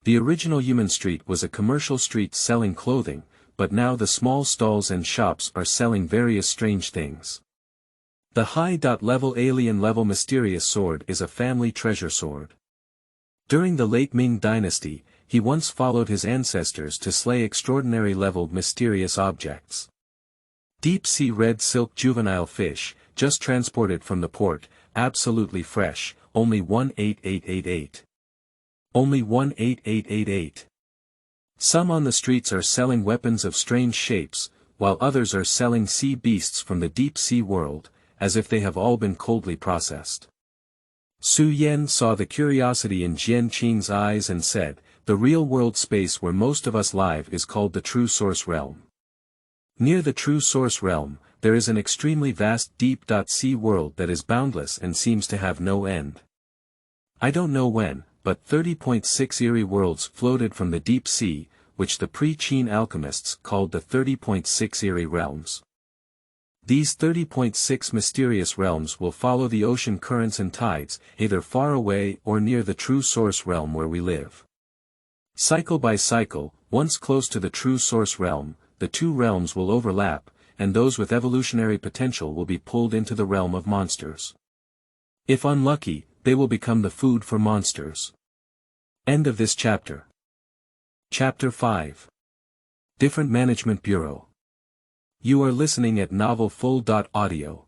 The original Human Street was a commercial street selling clothing, but now the small stalls and shops are selling various strange things. The high-level alien-level mysterious sword is a family treasure sword. During the late Ming dynasty, he once followed his ancestors to slay extraordinary-leveled mysterious objects. Deep-sea red silk juvenile fish, just transported from the port, absolutely fresh, only 18888. Only 18888. Some on the streets are selling weapons of strange shapes, while others are selling sea beasts from the deep-sea world, as if they have all been coldly processed. Su Yan saw the curiosity in Jian Qing's eyes and said, "The real-world space where most of us live is called the True Source Realm. Near the True Source Realm, there is an extremely vast deep-sea world that is boundless and seems to have no end. I don't know when, but 30.6 eerie worlds floated from the deep sea, which the pre-Qin alchemists called the 30.6 eerie realms. These 30.6 mysterious realms will follow the ocean currents and tides, either far away or near the True Source Realm where we live. Cycle by cycle, once close to the True Source Realm, the 2 realms will overlap, and those with evolutionary potential will be pulled into the realm of monsters. If unlucky, they will become the food for monsters." End of this chapter. Chapter 5. Different Management Bureau. You are listening at novelfull.audio.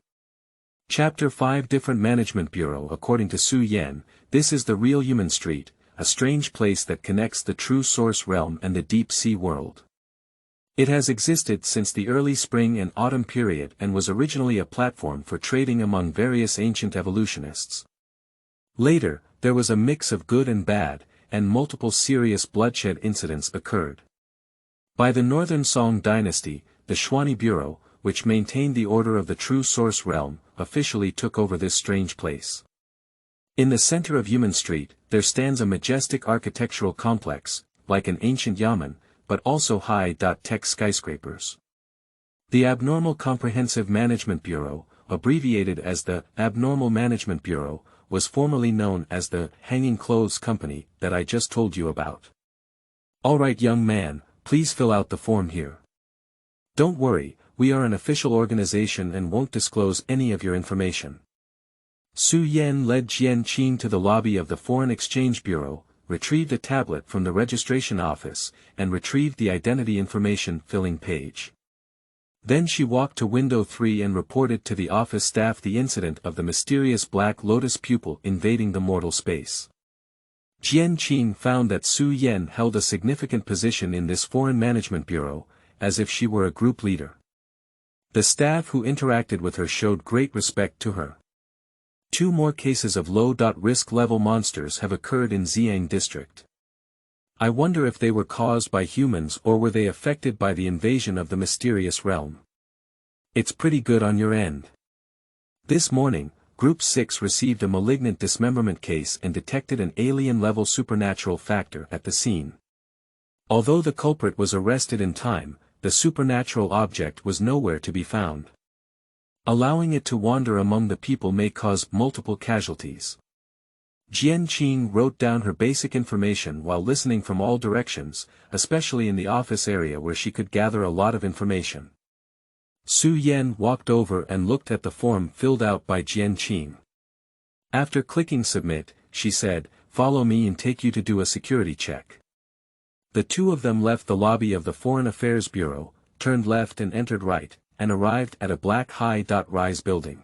Chapter 5 Different Management Bureau. According to Su Yan, this is the real Human Street, a strange place that connects the True Source Realm and the deep sea world. It has existed since the early spring and autumn period and was originally a platform for trading among various ancient evolutionists. Later, there was a mix of good and bad, and multiple serious bloodshed incidents occurred. By the Northern Song dynasty, the Xuani Bureau, which maintained the order of the True Source Realm, officially took over this strange place. In the center of Human Street, there stands a majestic architectural complex, like an ancient yamen, but also high-tech skyscrapers. The Abnormal Comprehensive Management Bureau, abbreviated as the Abnormal Management Bureau, was formerly known as the Hanging Clothes Company that I just told you about. Alright young man, please fill out the form here. Don't worry, we are an official organization and won't disclose any of your information. Su Yan led Jian Qing to the lobby of the Foreign Exchange Bureau, retrieved a tablet from the registration office, and retrieved the identity information filling page. Then she walked to window 3 and reported to the office staff the incident of the mysterious Black Lotus pupil invading the mortal space. Jian Qing found that Su Yan held a significant position in this Foreign Management Bureau, as if she were a group leader. The staff who interacted with her showed great respect to her. 2 more cases of low-risk level monsters have occurred in Xiang district. I wonder if they were caused by humans or were they affected by the invasion of the mysterious realm. It's pretty good on your end. This morning, Group 6 received a malignant dismemberment case and detected an alien-level supernatural factor at the scene. Although the culprit was arrested in time, the supernatural object was nowhere to be found. Allowing it to wander among the people may cause multiple casualties. Jian Qing wrote down her basic information while listening from all directions, especially in the office area where she could gather a lot of information. Su Yan walked over and looked at the form filled out by Jian Qing. After clicking submit, she said, "Follow me and take you to do a security check." The two of them left the lobby of the Foreign Affairs Bureau, turned left and entered right, and arrived at a black high-rise building.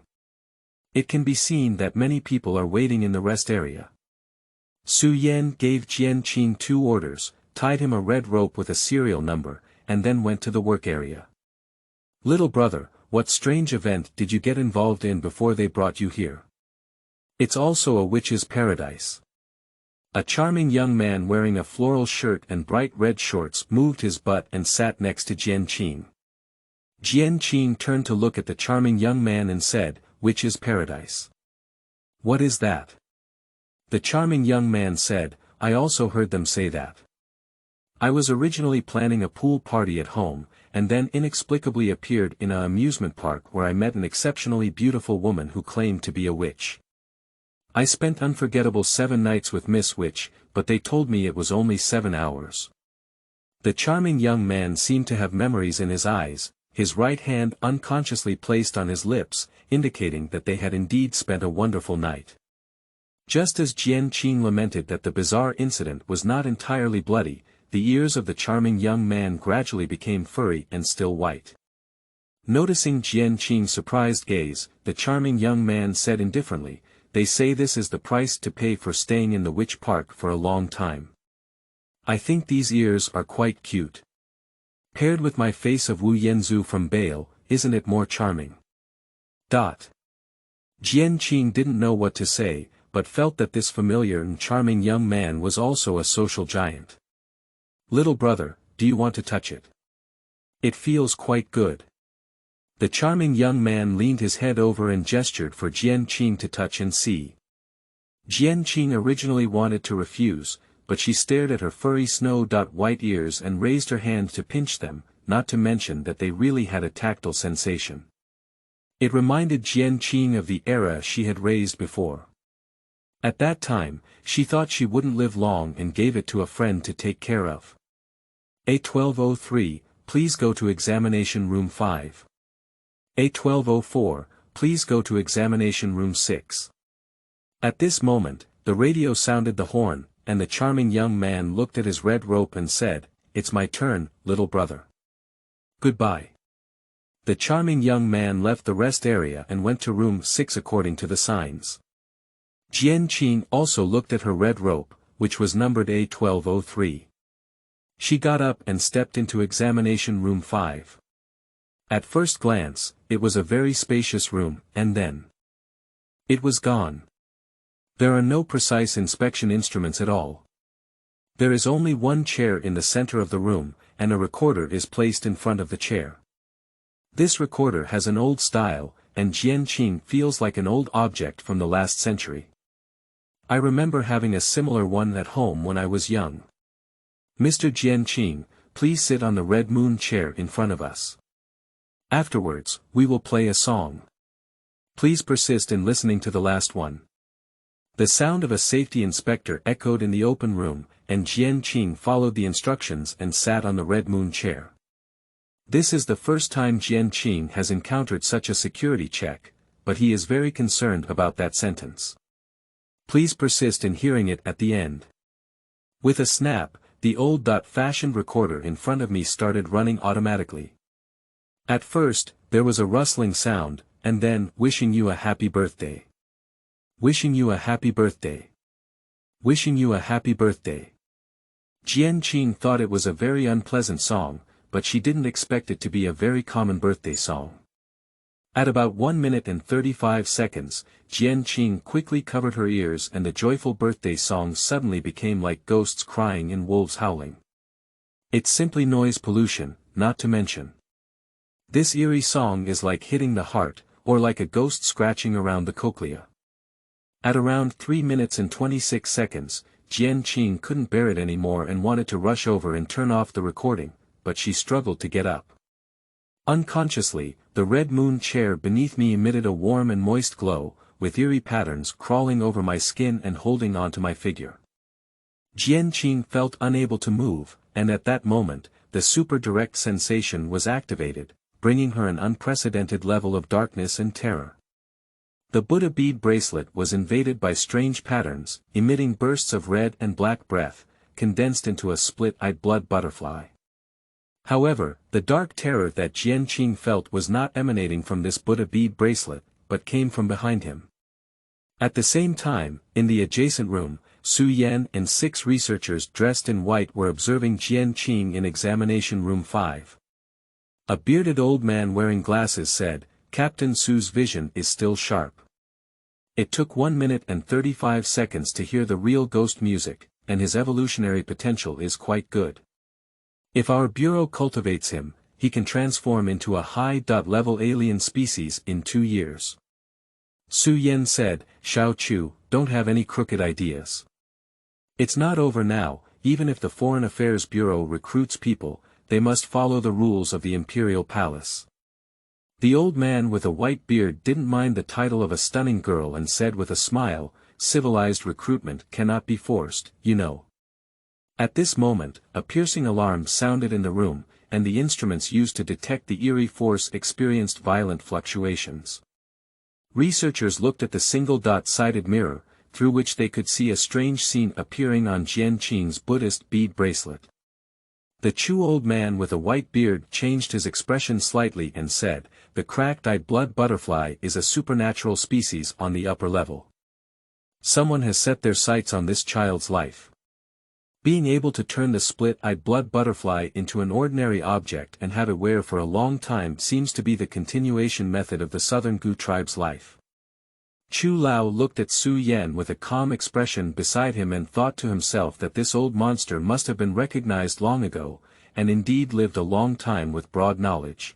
It can be seen that many people are waiting in the rest area. Su Yan gave Jian Qing 2 orders, tied him a red rope with a serial number, and then went to the work area. "Little brother, what strange event did you get involved in before they brought you here? It's also a witch's paradise." A charming young man wearing a floral shirt and bright red shorts moved his butt and sat next to Jian Qing. Jian Qing turned to look at the charming young man and said, "Witch's paradise. What is that?" The charming young man said, "I also heard them say that. I was originally planning a pool party at home, and then inexplicably appeared in an amusement park where I met an exceptionally beautiful woman who claimed to be a witch. I spent unforgettable 7 nights with Miss Witch, but they told me it was only 7 hours." The charming young man seemed to have memories in his eyes, his right hand unconsciously placed on his lips, indicating that they had indeed spent a wonderful night. Just as Jian Qing lamented that the bizarre incident was not entirely bloody, the ears of the charming young man gradually became furry and still white. Noticing Jian Qing's surprised gaze, the charming young man said indifferently, "They say this is the price to pay for staying in the witch park for a long time. I think these ears are quite cute. Paired with my face of Wu Yanzu from Bale, isn't it more charming?" Jian Qing didn't know what to say, but felt that this familiar and charming young man was also a social giant. "Little brother, do you want to touch it? It feels quite good." The charming young man leaned his head over and gestured for Jian Qing to touch and see. Jian Qing originally wanted to refuse, but she stared at her furry snow-white ears and raised her hand to pinch them, not to mention that they really had a tactile sensation. It reminded Jian Qing of the era she had raised before. At that time, she thought she wouldn't live long and gave it to a friend to take care of. A1203, please go to examination room 5. A1204, please go to examination room 6. At this moment, the radio sounded the horn, and the charming young man looked at his red rope and said, "It's my turn, little brother. Goodbye." The charming young man left the rest area and went to room 6 according to the signs. Jian Qing also looked at her red rope, which was numbered A1203. She got up and stepped into examination room 5. At first glance, it was a very spacious room, and then it was gone. There are no precise inspection instruments at all. There is only one chair in the center of the room, and a recorder is placed in front of the chair. This recorder has an old style, and Jian Qing feels like an old object from the last century. I remember having a similar one at home when I was young. "Mr. Jian Qing, please sit on the red moon chair in front of us. Afterwards, we will play a song. Please persist in listening to the last one." The sound of a safety inspector echoed in the open room, and Jian Qing followed the instructions and sat on the red moon chair. This is the first time Jian Qing has encountered such a security check, but he is very concerned about that sentence. Please persist in hearing it at the end. With a snap, the old-fashioned recorder in front of me started running automatically. At first, there was a rustling sound, and then, "Wishing you a happy birthday. Wishing you a happy birthday. Wishing you a happy birthday." Jian Qing thought it was a very unpleasant song, but she didn't expect it to be a very common birthday song. At about 1 minute and 35 seconds, Jian Qing quickly covered her ears and the joyful birthday song suddenly became like ghosts crying and wolves howling. It's simply noise pollution, not to mention. This eerie song is like hitting the heart, or like a ghost scratching around the cochlea. At around 3 minutes and 26 seconds, Jian Qing couldn't bear it anymore and wanted to rush over and turn off the recording, but she struggled to get up. Unconsciously, the red moon chair beneath me emitted a warm and moist glow, with eerie patterns crawling over my skin and holding onto my figure. Jian Qing felt unable to move, and at that moment, the super direct sensation was activated, bringing her an unprecedented level of darkness and terror. The Buddha bead bracelet was invaded by strange patterns, emitting bursts of red and black breath, condensed into a split-eyed blood butterfly. However, the dark terror that Jian Qing felt was not emanating from this Buddha bead bracelet, but came from behind him. At the same time, in the adjacent room, Su Yan and 6 researchers dressed in white were observing Jian Qing in examination room 5. A bearded old man wearing glasses said, "Captain Su's vision is still sharp. It took 1 minute and 35 seconds to hear the real ghost music, and his evolutionary potential is quite good. If our bureau cultivates him, he can transform into a high-level alien species in 2 years." Su Yan said, "Xiao Chu, don't have any crooked ideas. It's not over now. Even if the Foreign Affairs Bureau recruits people, they must follow the rules of the Imperial Palace." The old man with a white beard didn't mind the title of a stunning girl and said with a smile, "Civilized recruitment cannot be forced, you know." At this moment, a piercing alarm sounded in the room, and the instruments used to detect the eerie force experienced violent fluctuations. Researchers looked at the single dot-sided mirror, through which they could see a strange scene appearing on Jian Qing's Buddhist bead bracelet. The Chu old man with a white beard changed his expression slightly and said, "The cracked-eyed blood butterfly is a supernatural species on the upper level. Someone has set their sights on this child's life. Being able to turn the split-eyed blood butterfly into an ordinary object and have it wear for a long time seems to be the continuation method of the Southern Gu tribe's life." Chu Lao looked at Su Yan with a calm expression beside him and thought to himself that this old monster must have been recognized long ago, and indeed lived a long time with broad knowledge.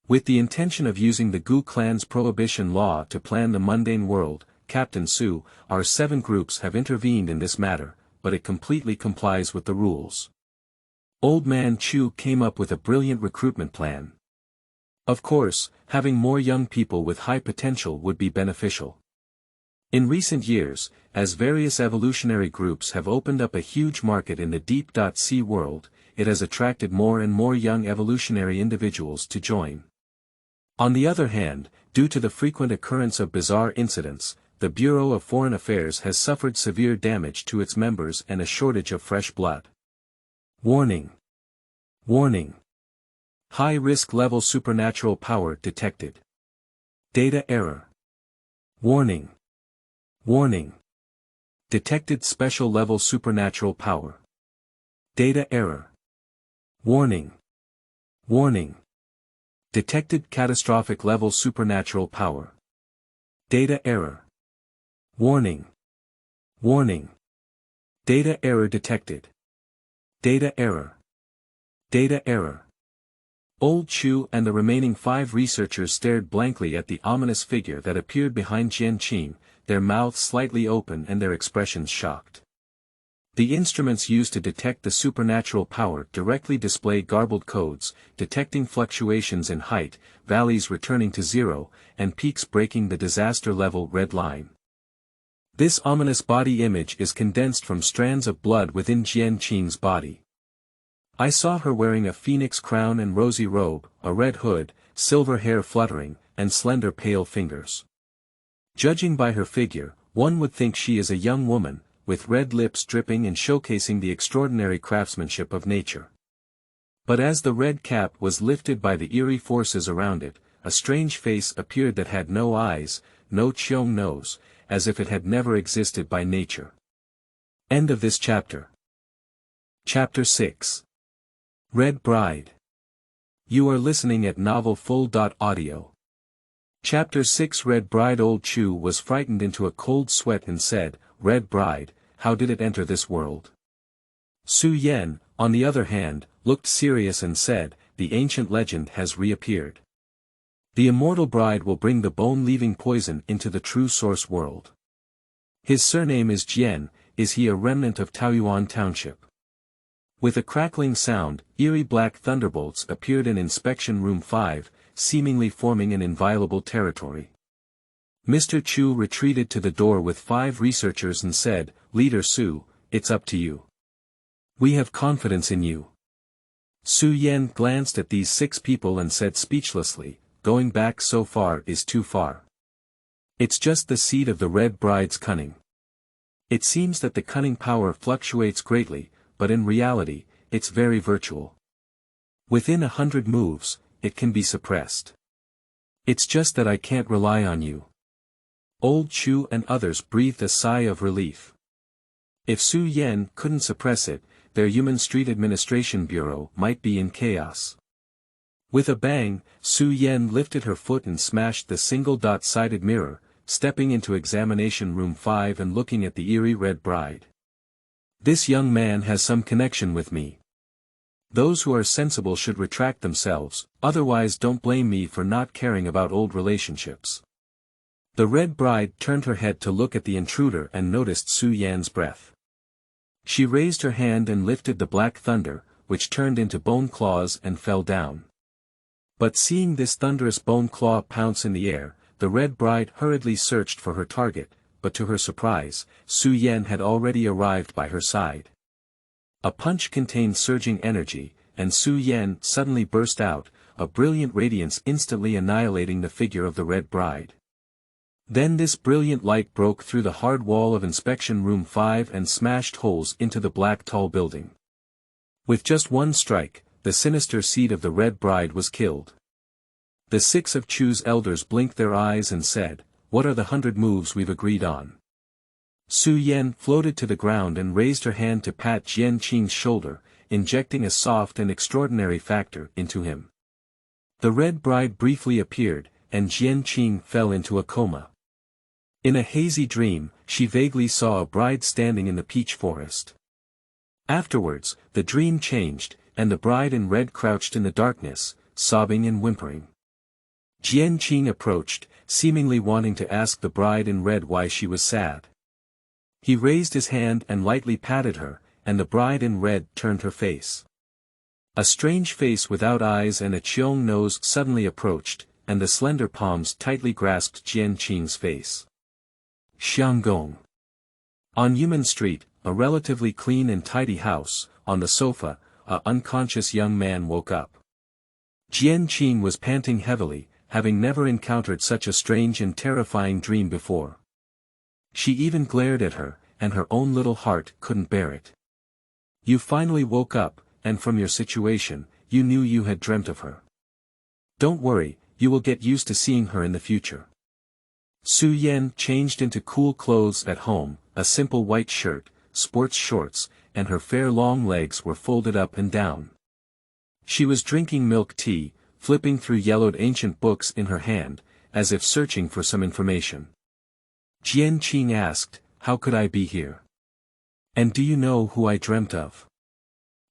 With the intention of using the Gu clan's prohibition law to plan the mundane world, Captain Su, our 7 groups have intervened in this matter, but it completely complies with the rules. Old Man Chu came up with a brilliant recruitment plan. Of course, having more young people with high potential would be beneficial. In recent years, as various evolutionary groups have opened up a huge market in the deep-sea world, it has attracted more and more young evolutionary individuals to join. On the other hand, due to the frequent occurrence of bizarre incidents, the Bureau of Foreign Affairs has suffered severe damage to its members and a shortage of fresh blood. Warning! Warning! High-risk level supernatural power detected. Data error. Warning! Warning! Detected special level supernatural power. Data error. Warning! Warning! Detected catastrophic level supernatural power. Data error. Warning! Warning! Data error detected. Data error. Data error. Old Chu and the remaining 5 researchers stared blankly at the ominous figure that appeared behind Jian Qing, their mouths slightly open and their expressions shocked. The instruments used to detect the supernatural power directly display garbled codes, detecting fluctuations in height, valleys returning to 0, and peaks breaking the disaster-level red line. This ominous body image is condensed from strands of blood within Jian Qing's body. I saw her wearing a phoenix crown and rosy robe, a red hood, silver hair fluttering, and slender pale fingers. Judging by her figure, one would think she is a young woman, with red lips dripping and showcasing the extraordinary craftsmanship of nature. But as the red cap was lifted by the eerie forces around it, a strange face appeared that had no eyes, no Qiong nose, as if it had never existed by nature. End of this chapter. Chapter 6. Red Bride. You are listening at novelfull.audio. Chapter 6. Red Bride. Old Chu was frightened into a cold sweat and said, "Red Bride, how did it enter this world?" Su Yan, on the other hand, looked serious and said, "The ancient legend has reappeared. The immortal bride will bring the bone-leaving poison into the true source world. His surname is Jian, is he a remnant of Taoyuan Township? With a crackling sound, eerie black thunderbolts appeared in Inspection Room 5, seemingly forming an inviolable territory. Mr. Chu retreated to the door with 5 researchers and said, "Leader Su, it's up to you. We have confidence in you." Su Yan glanced at these 6 people and said speechlessly, "Going back so far is too far. It's just the seed of the Red Bride's cunning. It seems that the cunning power fluctuates greatly, but in reality, it's very virtual. Within 100 moves, it can be suppressed. It's just that I can't rely on you." Old Chu and others breathed a sigh of relief. If Su Yan couldn't suppress it, their Human Street Administration Bureau might be in chaos. With a bang, Su Yan lifted her foot and smashed the single dot-sided mirror, stepping into Examination Room 5 and looking at the eerie Red Bride. "This young man has some connection with me. Those who are sensible should retract themselves, otherwise don't blame me for not caring about old relationships." The Red Bride turned her head to look at the intruder and noticed Su Yan's breath. She raised her hand and lifted the black thunder, which turned into bone claws and fell down. But seeing this thunderous bone claw pounce in the air, the Red Bride hurriedly searched for her target, but to her surprise, Su Yan had already arrived by her side. A punch contained surging energy, and Su Yan suddenly burst out, a brilliant radiance instantly annihilating the figure of the Red Bride. Then this brilliant light broke through the hard wall of Inspection Room 5 and smashed holes into the black tall building. With just one strike, the sinister seed of the Red Bride was killed. The 6 of Chu's elders blinked their eyes and said, "What are the 100 moves we've agreed on?" Su Yan floated to the ground and raised her hand to pat Jian Qing's shoulder, injecting a soft and extraordinary factor into him. The Red Bride briefly appeared, and Jian Qing fell into a coma. In a hazy dream, she vaguely saw a bride standing in the peach forest. Afterwards, the dream changed, and the bride in red crouched in the darkness, sobbing and whimpering. Jian Qing approached, seemingly wanting to ask the bride in red why she was sad. He raised his hand and lightly patted her, and the bride in red turned her face. A strange face without eyes and a Cheong nose suddenly approached, and the slender palms tightly grasped Jian Qing's face. Xianggong. On Human Street, a relatively clean and tidy house, on the sofa, an unconscious young man woke up. Jian Qing was panting heavily, having never encountered such a strange and terrifying dream before. She even glared at her, and her own little heart couldn't bear it. "You finally woke up, and from your situation, you knew you had dreamt of her. Don't worry, you will get used to seeing her in the future." Su Yan changed into cool clothes at home, a simple white shirt, sports shorts, and her fair long legs were folded up and down. She was drinking milk tea, flipping through yellowed ancient books in her hand, as if searching for some information. Jian Qing asked, "How could I be here? And do you know who I dreamt of?"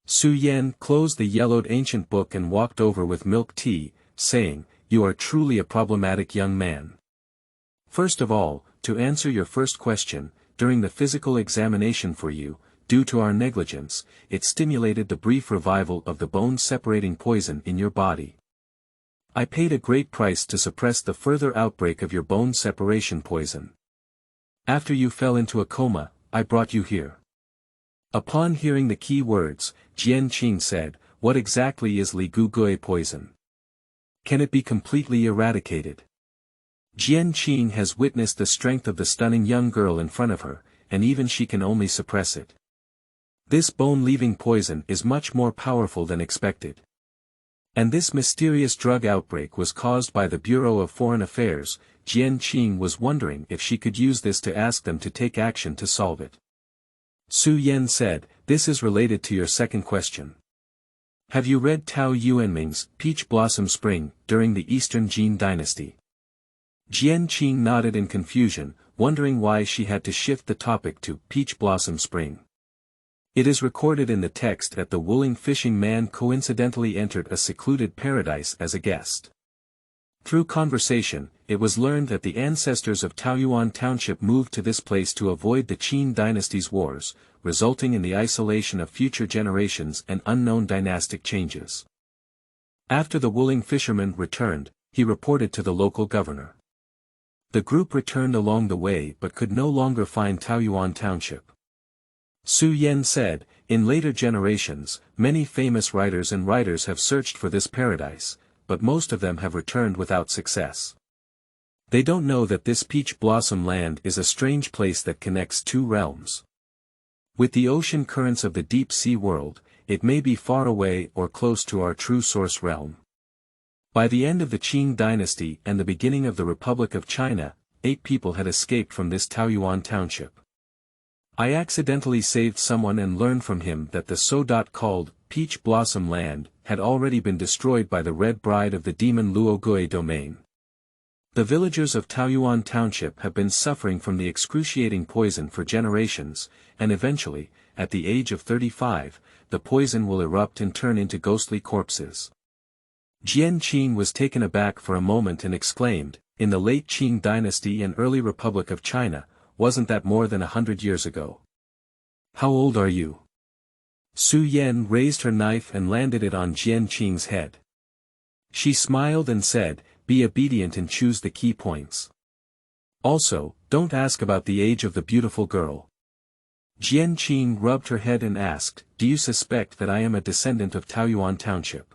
Su Yan closed the yellowed ancient book and walked over with milk tea, saying, "You are truly a problematic young man. First of all, to answer your first question, during the physical examination for you, due to our negligence, it stimulated the brief revival of the bone-separating poison in your body. I paid a great price to suppress the further outbreak of your bone separation poison. After you fell into a coma, I brought you here." Upon hearing the key words, Jian Qing said, "What exactly is Li Gugui poison? Can it be completely eradicated?" Jian Qing has witnessed the strength of the stunning young girl in front of her, and even she can only suppress it. This bone-leaving poison is much more powerful than expected. And this mysterious drug outbreak was caused by the Bureau of Foreign Affairs. Jian Qing was wondering if she could use this to ask them to take action to solve it. Su Yan said, "This is related to your second question. Have you read Tao Yuanming's Peach Blossom Spring during the Eastern Jin Dynasty?" Jian Qing nodded in confusion, wondering why she had to shift the topic to Peach Blossom Spring. It is recorded in the text that the Wuling fishing man coincidentally entered a secluded paradise as a guest. Through conversation, it was learned that the ancestors of Taoyuan Township moved to this place to avoid the Qing dynasty's wars, resulting in the isolation of future generations and unknown dynastic changes. After the Wuling fisherman returned, he reported to the local governor. The group returned along the way but could no longer find Taoyuan Township. Su Yan said, in later generations, many famous writers and writers have searched for this paradise, but most of them have returned without success. They don't know that this peach blossom land is a strange place that connects two realms. With the ocean currents of the deep sea world, it may be far away or close to our true source realm. By the end of the Qing dynasty and the beginning of the Republic of China, 8 people had escaped from this Taoyuan Township. I accidentally saved someone and learned from him that the so-called Peach Blossom Land had already been destroyed by the Red Bride of the demon Luo Gui domain. The villagers of Taoyuan Township have been suffering from the excruciating poison for generations, and eventually, at the age of 35, the poison will erupt and turn into ghostly corpses. Jian Qing was taken aback for a moment and exclaimed, in the late Qing dynasty and early Republic of China, wasn't that more than 100 years ago? How old are you? Su Yan raised her knife and landed it on Jian Qing's head. She smiled and said, be obedient and choose the key points. Also, don't ask about the age of the beautiful girl. Jian Qing rubbed her head and asked, do you suspect that I am a descendant of Taoyuan Township?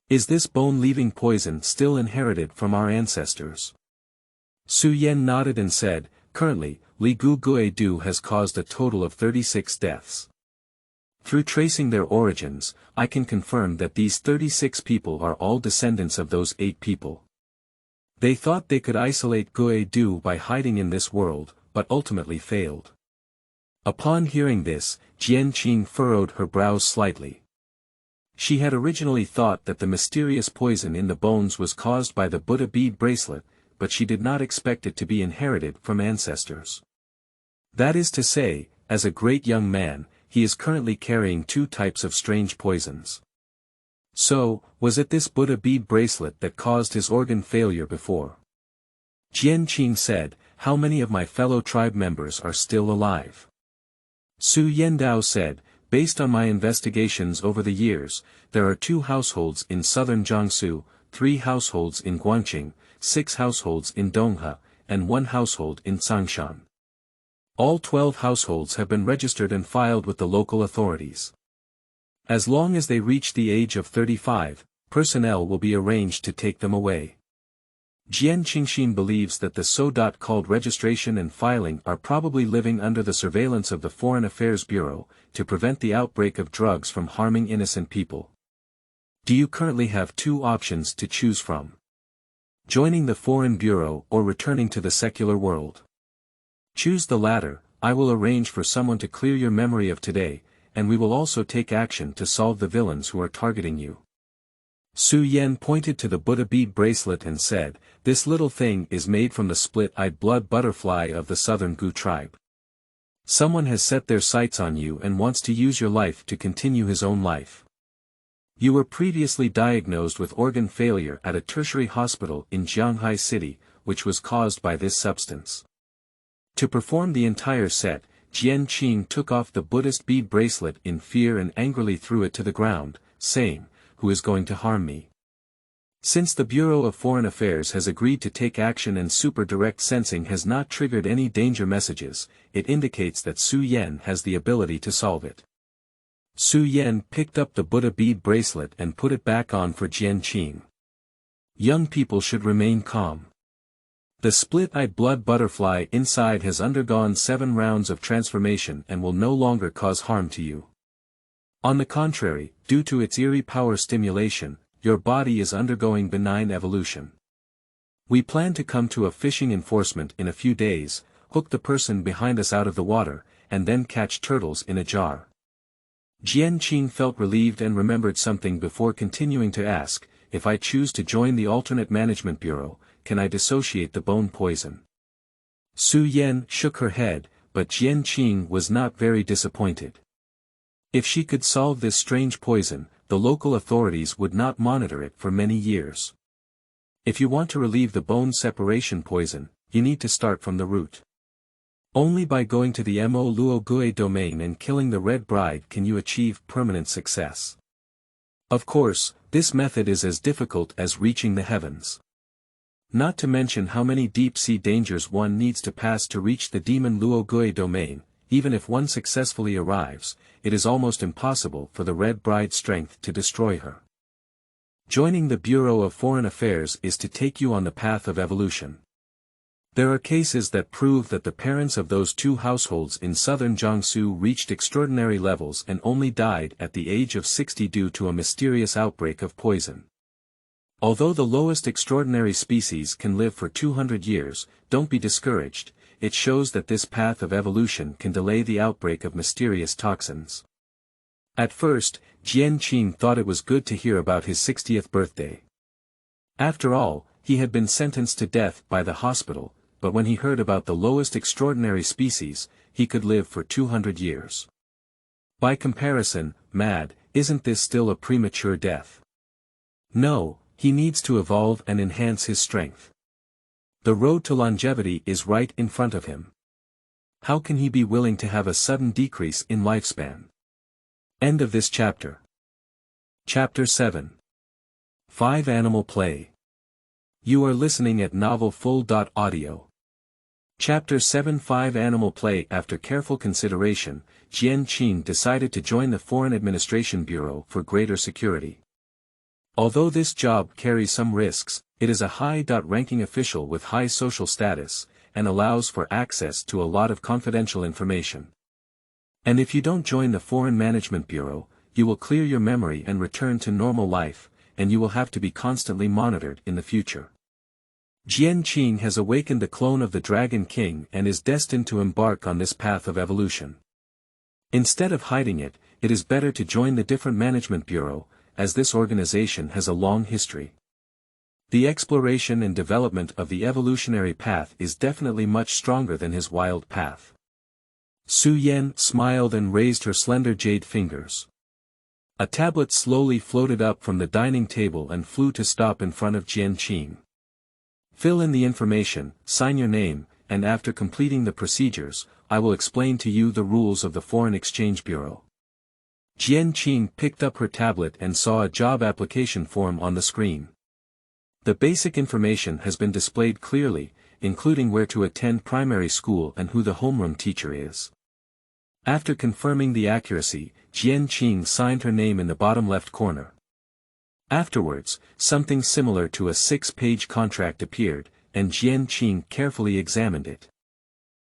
Is this bone-leaving poison still inherited from our ancestors? Su Yan nodded and said, currently, Li Gu Gui Du has caused a total of 36 deaths. Through tracing their origins, I can confirm that these 36 people are all descendants of those 8 people. They thought they could isolate Gui Du by hiding in this world, but ultimately failed. Upon hearing this, Jian Qing furrowed her brows slightly. She had originally thought that the mysterious poison in the bones was caused by the Buddha bead bracelet, but she did not expect it to be inherited from ancestors. That is to say, as a great young man, he is currently carrying 2 types of strange poisons. So, was it this Buddha bead bracelet that caused his organ failure before? Jian Qing said, how many of my fellow tribe members are still alive? Su Yendao said, based on my investigations over the years, there are 2 households in southern Jiangsu, 3 households in Guangqing, 6 households in Donghe, and 1 household in Changshan. All 12 households have been registered and filed with the local authorities. As long as they reach the age of 35, personnel will be arranged to take them away. Jian Qingxin believes that the so-called registration and filing are probably living under the surveillance of the Foreign Affairs Bureau, to prevent the outbreak of drugs from harming innocent people. Do you currently have 2 options to choose from? Joining the Foreign Bureau or returning to the secular world? Choose the latter. I will arrange for someone to clear your memory of today, and we will also take action to solve the villains who are targeting you. Su Yan pointed to the Buddha bead bracelet and said, this little thing is made from the split-eyed blood butterfly of the southern Gu tribe. Someone has set their sights on you and wants to use your life to continue his own life. You were previously diagnosed with organ failure at a tertiary hospital in Jianghai City, which was caused by this substance. To perform the entire set, Jian Qing took off the Buddhist bead bracelet in fear and angrily threw it to the ground, saying, who is going to harm me? Since the Bureau of Foreign Affairs has agreed to take action and super direct sensing has not triggered any danger messages, it indicates that Su Yan has the ability to solve it. Su Yan picked up the Buddha bead bracelet and put it back on for Jian Qing. Young people should remain calm. The split-eyed blood butterfly inside has undergone 7 rounds of transformation and will no longer cause harm to you. On the contrary, due to its eerie power stimulation, your body is undergoing benign evolution. We plan to come to a fishing enforcement in a few days, hook the person behind us out of the water, and then catch turtles in a jar. Jian Qing felt relieved and remembered something before continuing to ask, if I choose to join the Alternate Management Bureau, can I dissociate the bone poison? Su Yan shook her head, but Jian Qing was not very disappointed. If she could solve this strange poison, the local authorities would not monitor it for many years. If you want to relieve the bone separation poison, you need to start from the root. Only by going to the Mo Luo Gui domain and killing the Red Bride can you achieve permanent success. Of course, this method is as difficult as reaching the heavens. Not to mention how many deep-sea dangers one needs to pass to reach the demon Luo Gui domain. Even if one successfully arrives, it is almost impossible for the Red Bride's strength to destroy her. Joining the Bureau of Foreign Affairs is to take you on the path of evolution. There are cases that prove that the parents of those two households in southern Jiangsu reached extraordinary levels and only died at the age of 60 due to a mysterious outbreak of poison. Although the lowest extraordinary species can live for 200 years, don't be discouraged, it shows that this path of evolution can delay the outbreak of mysterious toxins. At first, Jian Qing thought it was good to hear about his 60th birthday. After all, he had been sentenced to death by the hospital, but when he heard about the lowest extraordinary species, he could live for 200 years. By comparison, mad, isn't this still a premature death? No, he needs to evolve and enhance his strength. The road to longevity is right in front of him. How can he be willing to have a sudden decrease in lifespan? End of this chapter. Chapter 7. 5 Animal Play. You are listening at novelfull.audio. Chapter 7 5 Animal Play. After careful consideration, Jian Qing decided to join the Foreign Administration Bureau for greater security. Although this job carries some risks, it is a high-ranking official with high social status, and allows for access to a lot of confidential information. And if you don't join the Foreign Management Bureau, you will clear your memory and return to normal life, and you will have to be constantly monitored in the future. Jian Qing has awakened the clone of the Dragon King and is destined to embark on this path of evolution. Instead of hiding it, it is better to join the different management bureau, as this organization has a long history. The exploration and development of the evolutionary path is definitely much stronger than his wild path. Su Yan smiled and raised her slender jade fingers. A tablet slowly floated up from the dining table and flew to stop in front of Jian Qing. Fill in the information, sign your name, and after completing the procedures, I will explain to you the rules of the Foreign Exchange Bureau. Jian Qing picked up her tablet and saw a job application form on the screen. The basic information has been displayed clearly, including where to attend primary school and who the homeroom teacher is. After confirming the accuracy, Jian Qing signed her name in the bottom left corner. Afterwards, something similar to a 6-page contract appeared, and Jian Qing carefully examined it.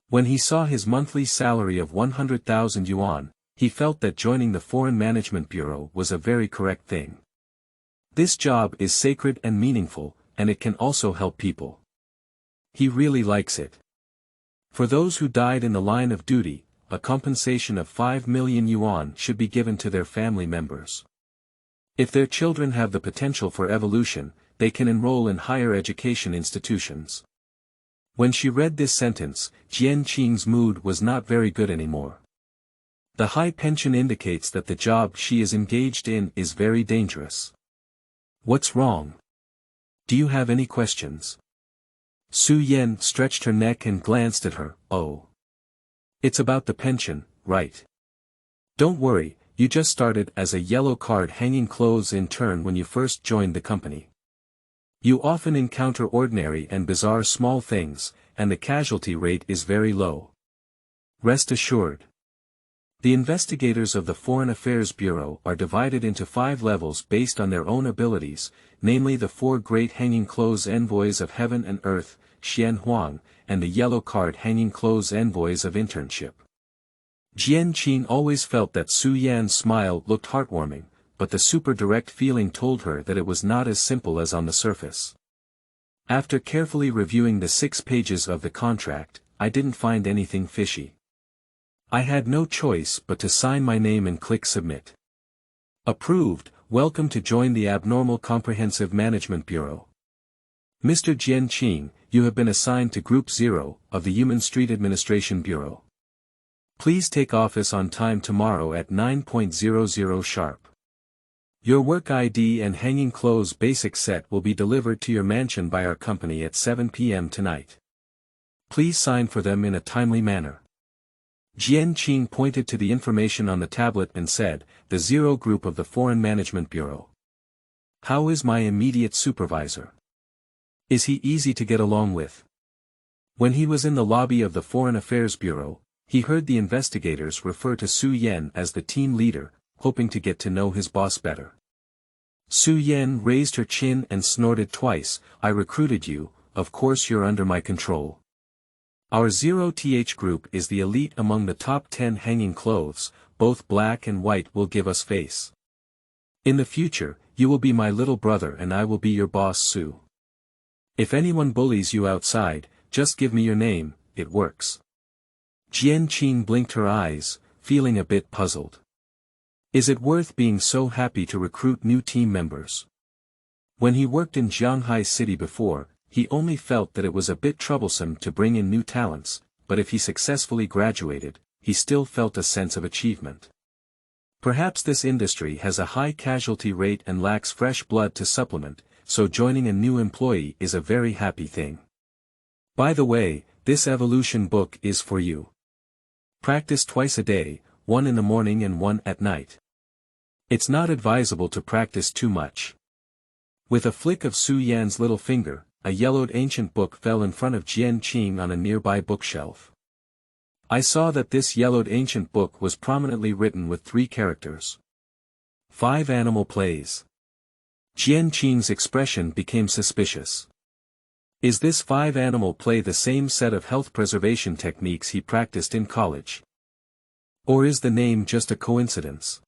When he saw his monthly salary of 100,000 yuan, he felt that joining the Foreign Management Bureau was a very correct thing. This job is sacred and meaningful, and it can also help people. He really likes it. For those who died in the line of duty, a compensation of 5 million yuan should be given to their family members. If their children have the potential for evolution, they can enroll in higher education institutions. When she read this sentence, Jian Qing's mood was not very good anymore. The high pension indicates that the job she is engaged in is very dangerous. What's wrong? Do you have any questions? Su Yan stretched her neck and glanced at her. Oh. It's about the pension, right? Don't worry, you just started as a yellow card hanging clothes intern when you first joined the company. You often encounter ordinary and bizarre small things, and the casualty rate is very low. Rest assured. The investigators of the Foreign Affairs Bureau are divided into 5 levels based on their own abilities, namely the 4 great hanging clothes envoys of heaven and earth, Xian Huang, and the yellow card hanging clothes envoys of internship. Jian Qing always felt that Su Yan's smile looked heartwarming, but the super direct feeling told her that it was not as simple as on the surface. After carefully reviewing the 6 pages of the contract, I didn't find anything fishy. I had no choice but to sign my name and click submit. Approved, welcome to join the Abnormal Comprehensive Management Bureau. Mr. Jian Qing, you have been assigned to Group 0 of the Human Street Administration Bureau. Please take office on time tomorrow at 9:00 sharp. Your work ID and hanging clothes basic set will be delivered to your mansion by our company at 7 p.m. tonight. Please sign for them in a timely manner. Jian Qing pointed to the information on the tablet and said, the Zero Group of the Foreign Management Bureau. How is my immediate supervisor? Is he easy to get along with? When he was in the lobby of the Foreign Affairs Bureau, he heard the investigators refer to Su Yan as the team leader, hoping to get to know his boss better. Su Yan raised her chin and snorted twice, I recruited you, of course you're under my control. Our 0th group is the elite among the top 10 hanging clothes, both black and white will give us face. In the future, you will be my little brother and I will be your boss Su. If anyone bullies you outside, just give me your name, it works. Jian Qing blinked her eyes, feeling a bit puzzled. Is it worth being so happy to recruit new team members? When he worked in Shanghai City before, he only felt that it was a bit troublesome to bring in new talents, but if he successfully graduated, he still felt a sense of achievement. Perhaps this industry has a high casualty rate and lacks fresh blood to supplement, so joining a new employee is a very happy thing. By the way, this evolution book is for you. Practice twice a day, one in the morning and one at night. It's not advisable to practice too much. With a flick of Su Yan's little finger, a yellowed ancient book fell in front of Jian Qing on a nearby bookshelf. I saw that this yellowed ancient book was prominently written with 3 characters. 5 animal plays. Jian Qing's expression became suspicious. Is this 5 animal play the same set of health preservation techniques he practiced in college? Or is the name just a coincidence?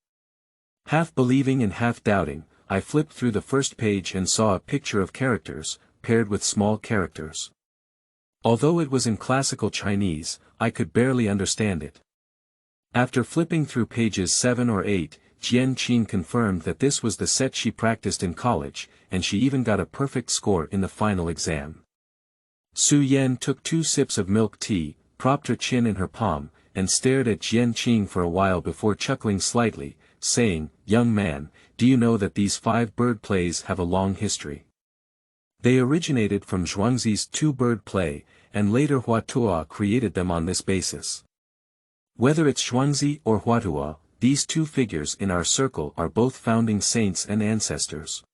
Half believing and half doubting, I flipped through the first page and saw a picture of characters, paired with small characters. Although it was in classical Chinese, I could barely understand it. After flipping through pages 7 or 8, Jian Qing confirmed that this was the set she practiced in college, and she even got a perfect score in the final exam. Su Yan took 2 sips of milk tea, propped her chin in her palm, and stared at Jian Qing for a while before chuckling slightly, saying, young man, do you know that these 5 bird plays have a long history? They originated from Zhuangzi's 2-bird play, and later Huatua created them on this basis. Whether it's Zhuangzi or Huatua, these 2 figures in our circle are both founding saints and ancestors.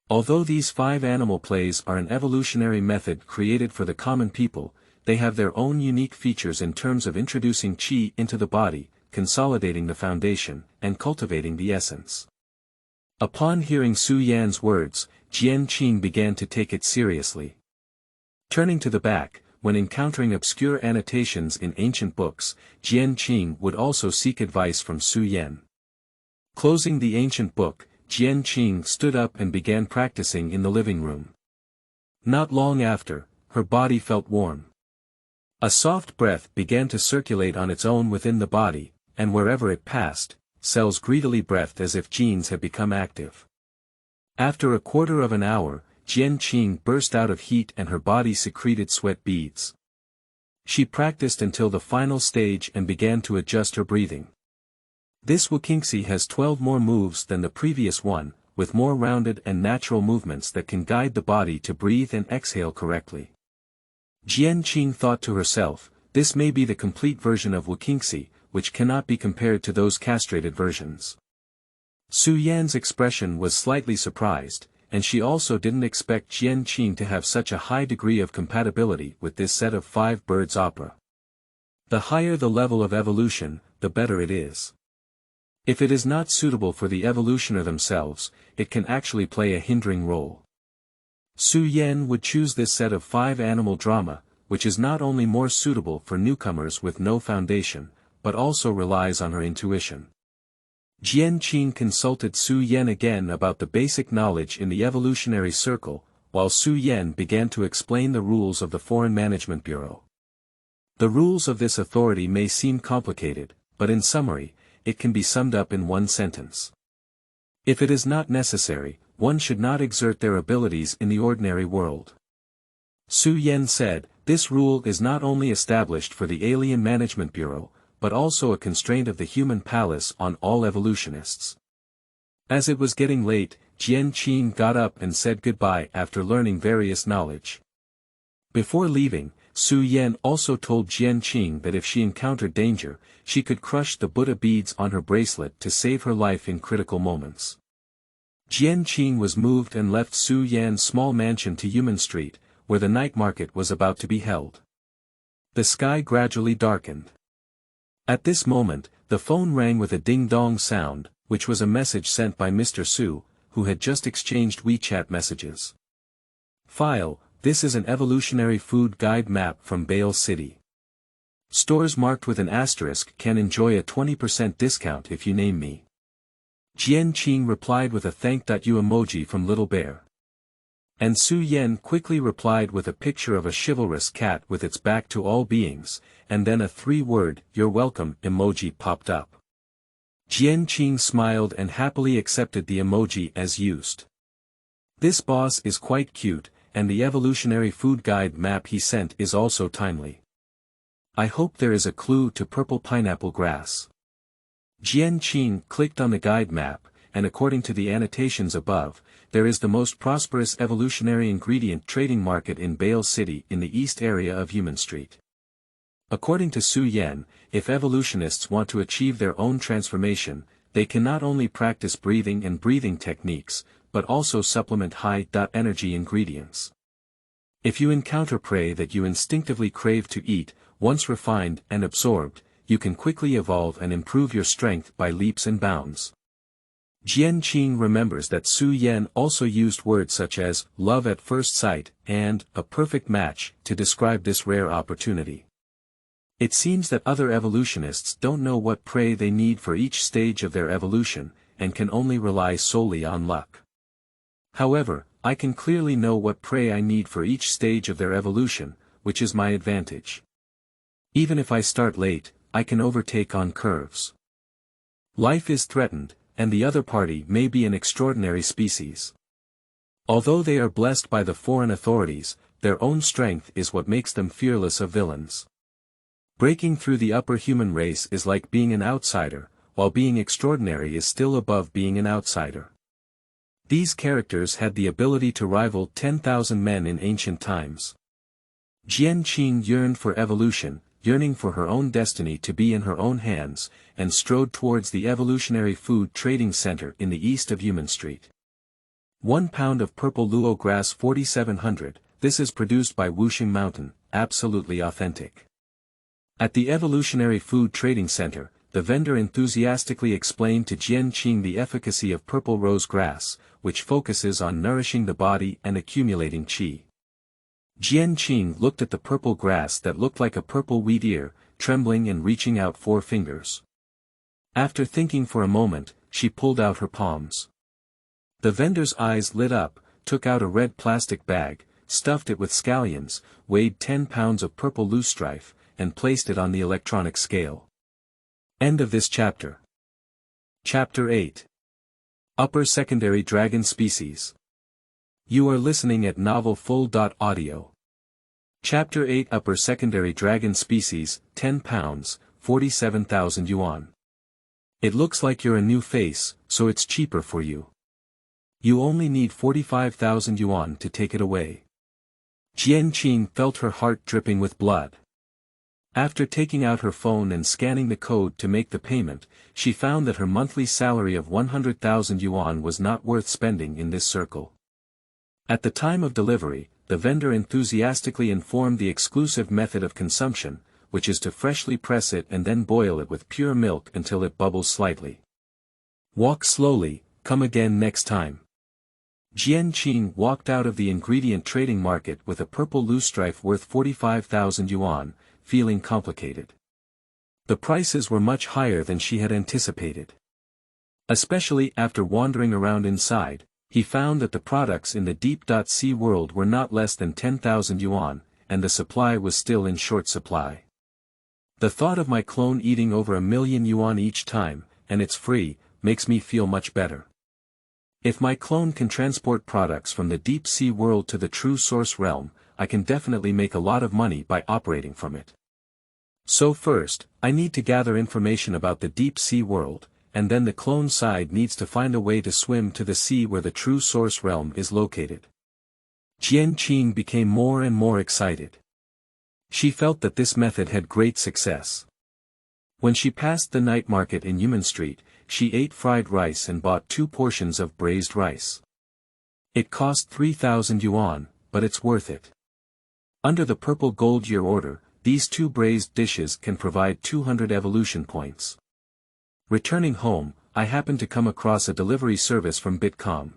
Although these 5 animal plays are an evolutionary method created for the common people, they have their own unique features in terms of introducing qi into the body, consolidating the foundation, and cultivating the essence. Upon hearing Su Yan's words, Jian Qing began to take it seriously. Turning to the back, when encountering obscure annotations in ancient books, Jian Qing would also seek advice from Su Yan. Closing the ancient book, Jian Qing stood up and began practicing in the living room. Not long after, her body felt warm. A soft breath began to circulate on its own within the body, and wherever it passed, cells greedily breathed as if genes had become active. After a quarter of an hour, Jian Qing burst out of heat and her body secreted sweat beads. She practiced until the final stage and began to adjust her breathing. This Wukingxi has 12 more moves than the previous one, with more rounded and natural movements that can guide the body to breathe and exhale correctly. Jian Qing thought to herself, this may be the complete version of Wukingxi, which cannot be compared to those castrated versions. Su Yan's expression was slightly surprised, and she also didn't expect Jian Qing to have such a high degree of compatibility with this set of 5 birds opera. The higher the level of evolution, the better it is. If it is not suitable for the evolutioner themselves, it can actually play a hindering role. Su Yan would choose this set of 5 animal drama, which is not only more suitable for newcomers with no foundation, but also relies on her intuition. Jian Qing consulted Su Yan again about the basic knowledge in the evolutionary circle, while Su Yan began to explain the rules of the Foreign Management Bureau. The rules of this authority may seem complicated, but in summary, it can be summed up in one sentence. If it is not necessary, one should not exert their abilities in the ordinary world. Su Yan said, this rule is not only established for the Alien Management Bureau, but also a constraint of the human palace on all evolutionists. As it was getting late, Jian Qing got up and said goodbye after learning various knowledge. Before leaving, Su Yan also told Jian Qing that if she encountered danger, she could crush the Buddha beads on her bracelet to save her life in critical moments. Jian Qing was moved and left Su Yan's small mansion to Human Street, where the night market was about to be held. The sky gradually darkened. At this moment, the phone rang with a ding-dong sound, which was a message sent by Mr. Su, who had just exchanged WeChat messages. File: This is an evolutionary food guide map from Bale City. Stores marked with an asterisk can enjoy a 20% discount if you name me. Jian Qing replied with a thank you emoji from Little Bear. And Su Yan quickly replied with a picture of a chivalrous cat with its back to all beings, and then a 3-word, "You're welcome" emoji popped up. Jian Qing smiled and happily accepted the emoji as used. This boss is quite cute, and the evolutionary food guide map he sent is also timely. I hope there is a clue to purple pineapple grass. Jian Qing clicked on the guide map, and according to the annotations above, there is the most prosperous evolutionary ingredient trading market in Bale City in the east area of Human Street. According to Su Yan, if evolutionists want to achieve their own transformation, they can not only practice breathing and breathing techniques, but also supplement high-energy ingredients. If you encounter prey that you instinctively crave to eat, once refined and absorbed, you can quickly evolve and improve your strength by leaps and bounds. Jian Qing remembers that Su Yan also used words such as love at first sight and a perfect match to describe this rare opportunity. It seems that other evolutionists don't know what prey they need for each stage of their evolution, and can only rely solely on luck. However, I can clearly know what prey I need for each stage of their evolution, which is my advantage. Even if I start late, I can overtake on curves. Life is threatened, and the other party may be an extraordinary species. Although they are blessed by the foreign authorities, their own strength is what makes them fearless of villains. Breaking through the upper human race is like being an outsider, while being extraordinary is still above being an outsider. These characters had the ability to rival 10,000 men in ancient times. Jian Qing yearned for evolution, yearning for her own destiny to be in her own hands, and strode towards the evolutionary food trading center in the east of Human Street. 1 pound of purple luo grass 4700, this is produced by Wuxing Mountain, absolutely authentic. At the evolutionary food trading center, the vendor enthusiastically explained to Jian Qing the efficacy of purple rose grass, which focuses on nourishing the body and accumulating qi. Jian Qing looked at the purple grass that looked like a purple wheat ear, trembling and reaching out 4 fingers. After thinking for a moment, she pulled out her palms. The vendor's eyes lit up, took out a red plastic bag, stuffed it with scallions, weighed 10 pounds of purple loosestrife, and placed it on the electronic scale. End of this chapter. Chapter 8. Upper Secondary Dragon Species. You are listening at novelfull.audio. Chapter 8 Upper Secondary Dragon Species, 10 pounds, 47,000 yuan. It looks like you're a new face, so it's cheaper for you. You only need 45,000 yuan to take it away. Jian Qing felt her heart dripping with blood. After taking out her phone and scanning the code to make the payment, she found that her monthly salary of 100,000 yuan was not worth spending in this circle. At the time of delivery, the vendor enthusiastically informed the exclusive method of consumption, which is to freshly press it and then boil it with pure milk until it bubbles slightly. Walk slowly, come again next time. Jian Qing walked out of the ingredient trading market with a purple loosestrife worth 45,000 yuan, feeling complicated. The prices were much higher than she had anticipated. Especially after wandering around inside, he found that the products in the deep-sea world were not less than 10,000 yuan, and the supply was still in short supply. The thought of my clone eating over 1,000,000 yuan each time, and it's free, makes me feel much better. If my clone can transport products from the deep-sea world to the true source realm, I can definitely make a lot of money by operating from it. So first, I need to gather information about the deep-sea world, and then the clone side needs to find a way to swim to the sea where the true source realm is located. Jian Qing became more and more excited. She felt that this method had great success. When she passed the night market in Yumen Street, she ate fried rice and bought 2 portions of braised rice. It cost 3,000 yuan, but it's worth it. Under the purple gold year order, these 2 braised dishes can provide 200 evolution points. Returning home, I happened to come across a delivery service from Bitcom.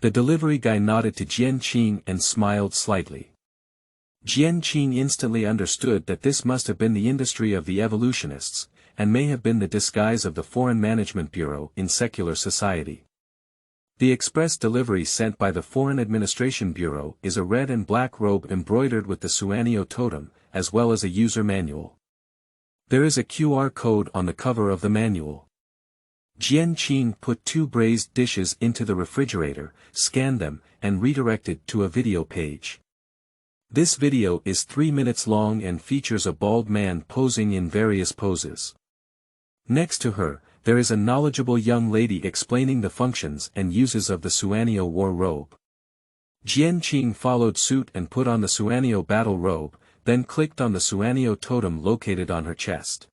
The delivery guy nodded to Jian Qing and smiled slightly. Jian Qing instantly understood that this must have been the industry of the evolutionists, and may have been the disguise of the Foreign Management Bureau in secular society. The express delivery sent by the Foreign Administration Bureau is a red and black robe embroidered with the Suanio totem, as well as a user manual. There is a QR code on the cover of the manual. Jian Qing put 2 braised dishes into the refrigerator, scanned them, and redirected to a video page. This video is 3 minutes long and features a bald man posing in various poses. Next to her, there is a knowledgeable young lady explaining the functions and uses of the Suanio war robe. Jian Qing followed suit and put on the Suanio battle robe, then clicked on the Suanio totem located on her chest.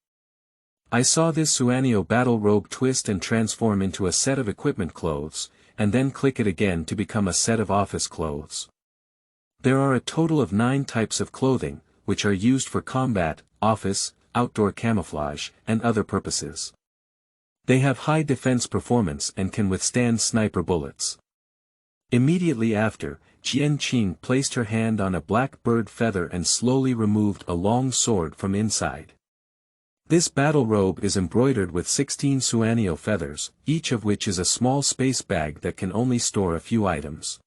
I saw this Suanio battle robe twist and transform into a set of equipment clothes, and then click it again to become a set of office clothes. There are a total of 9 types of clothing, which are used for combat, office, outdoor camouflage, and other purposes. They have high defense performance and can withstand sniper bullets. Immediately after, Jian Qing placed her hand on a black bird feather and slowly removed a long sword from inside. This battle robe is embroidered with 16 Suanio feathers, each of which is a small space bag that can only store a few items.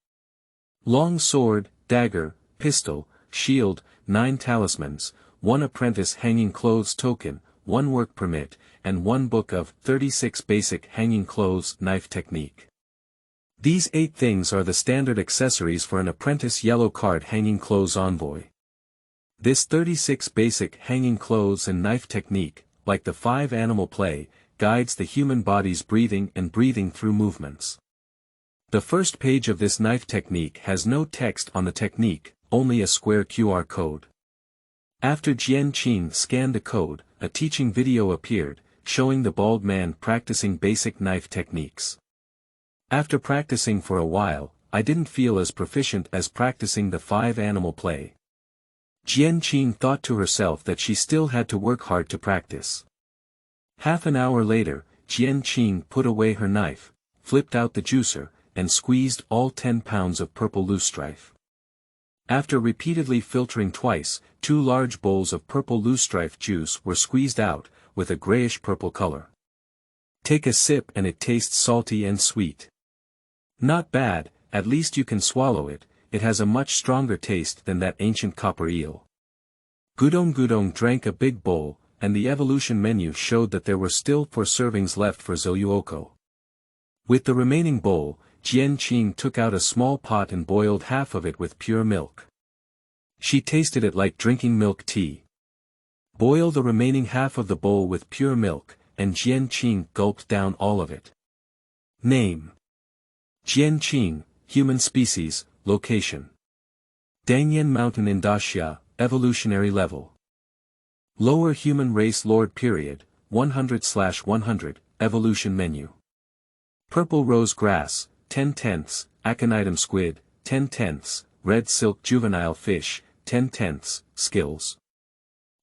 Long sword, dagger, pistol, shield, 9 talismans, 1 apprentice hanging clothes token, 1 work permit, and 1 book of 36 basic hanging clothes knife technique. These 8 things are the standard accessories for an apprentice yellow card hanging clothes envoy. This 36 basic hanging clothes and knife technique, like the 5 animal play, guides the human body's breathing and breathing through movements. The first page of this knife technique has no text on the technique, only a square QR code. After Jian Qing scanned the code, a teaching video appeared, showing the bald man practicing basic knife techniques. After practicing for a while, I didn't feel as proficient as practicing the 5 animal play. Jian Qing thought to herself that she still had to work hard to practice. Half an hour later, Jian Qing put away her knife, flipped out the juicer, and squeezed all 10 pounds of purple loosestrife. After repeatedly filtering twice, 2 large bowls of purple loosestrife juice were squeezed out, with a grayish-purple color. Take a sip and it tastes salty and sweet. Not bad, at least you can swallow it, it has a much stronger taste than that ancient copper eel. Gudong drank a big bowl, and the evolution menu showed that there were still 4 servings left for Zoyuoko. With the remaining bowl, Jian Qing took out a small pot and boiled half of it with pure milk. She tasted it like drinking milk tea. Boil the remaining half of the bowl with pure milk, and Jian Qing gulped down all of it. Name: Jian Qing, human species, location: Dangyan Mountain in Daxia, evolutionary level. Lower human race lord period, 100/100, evolution menu. Purple rose grass, 10/10, aconitum squid, 10/10, red silk juvenile fish, 10/10, skills.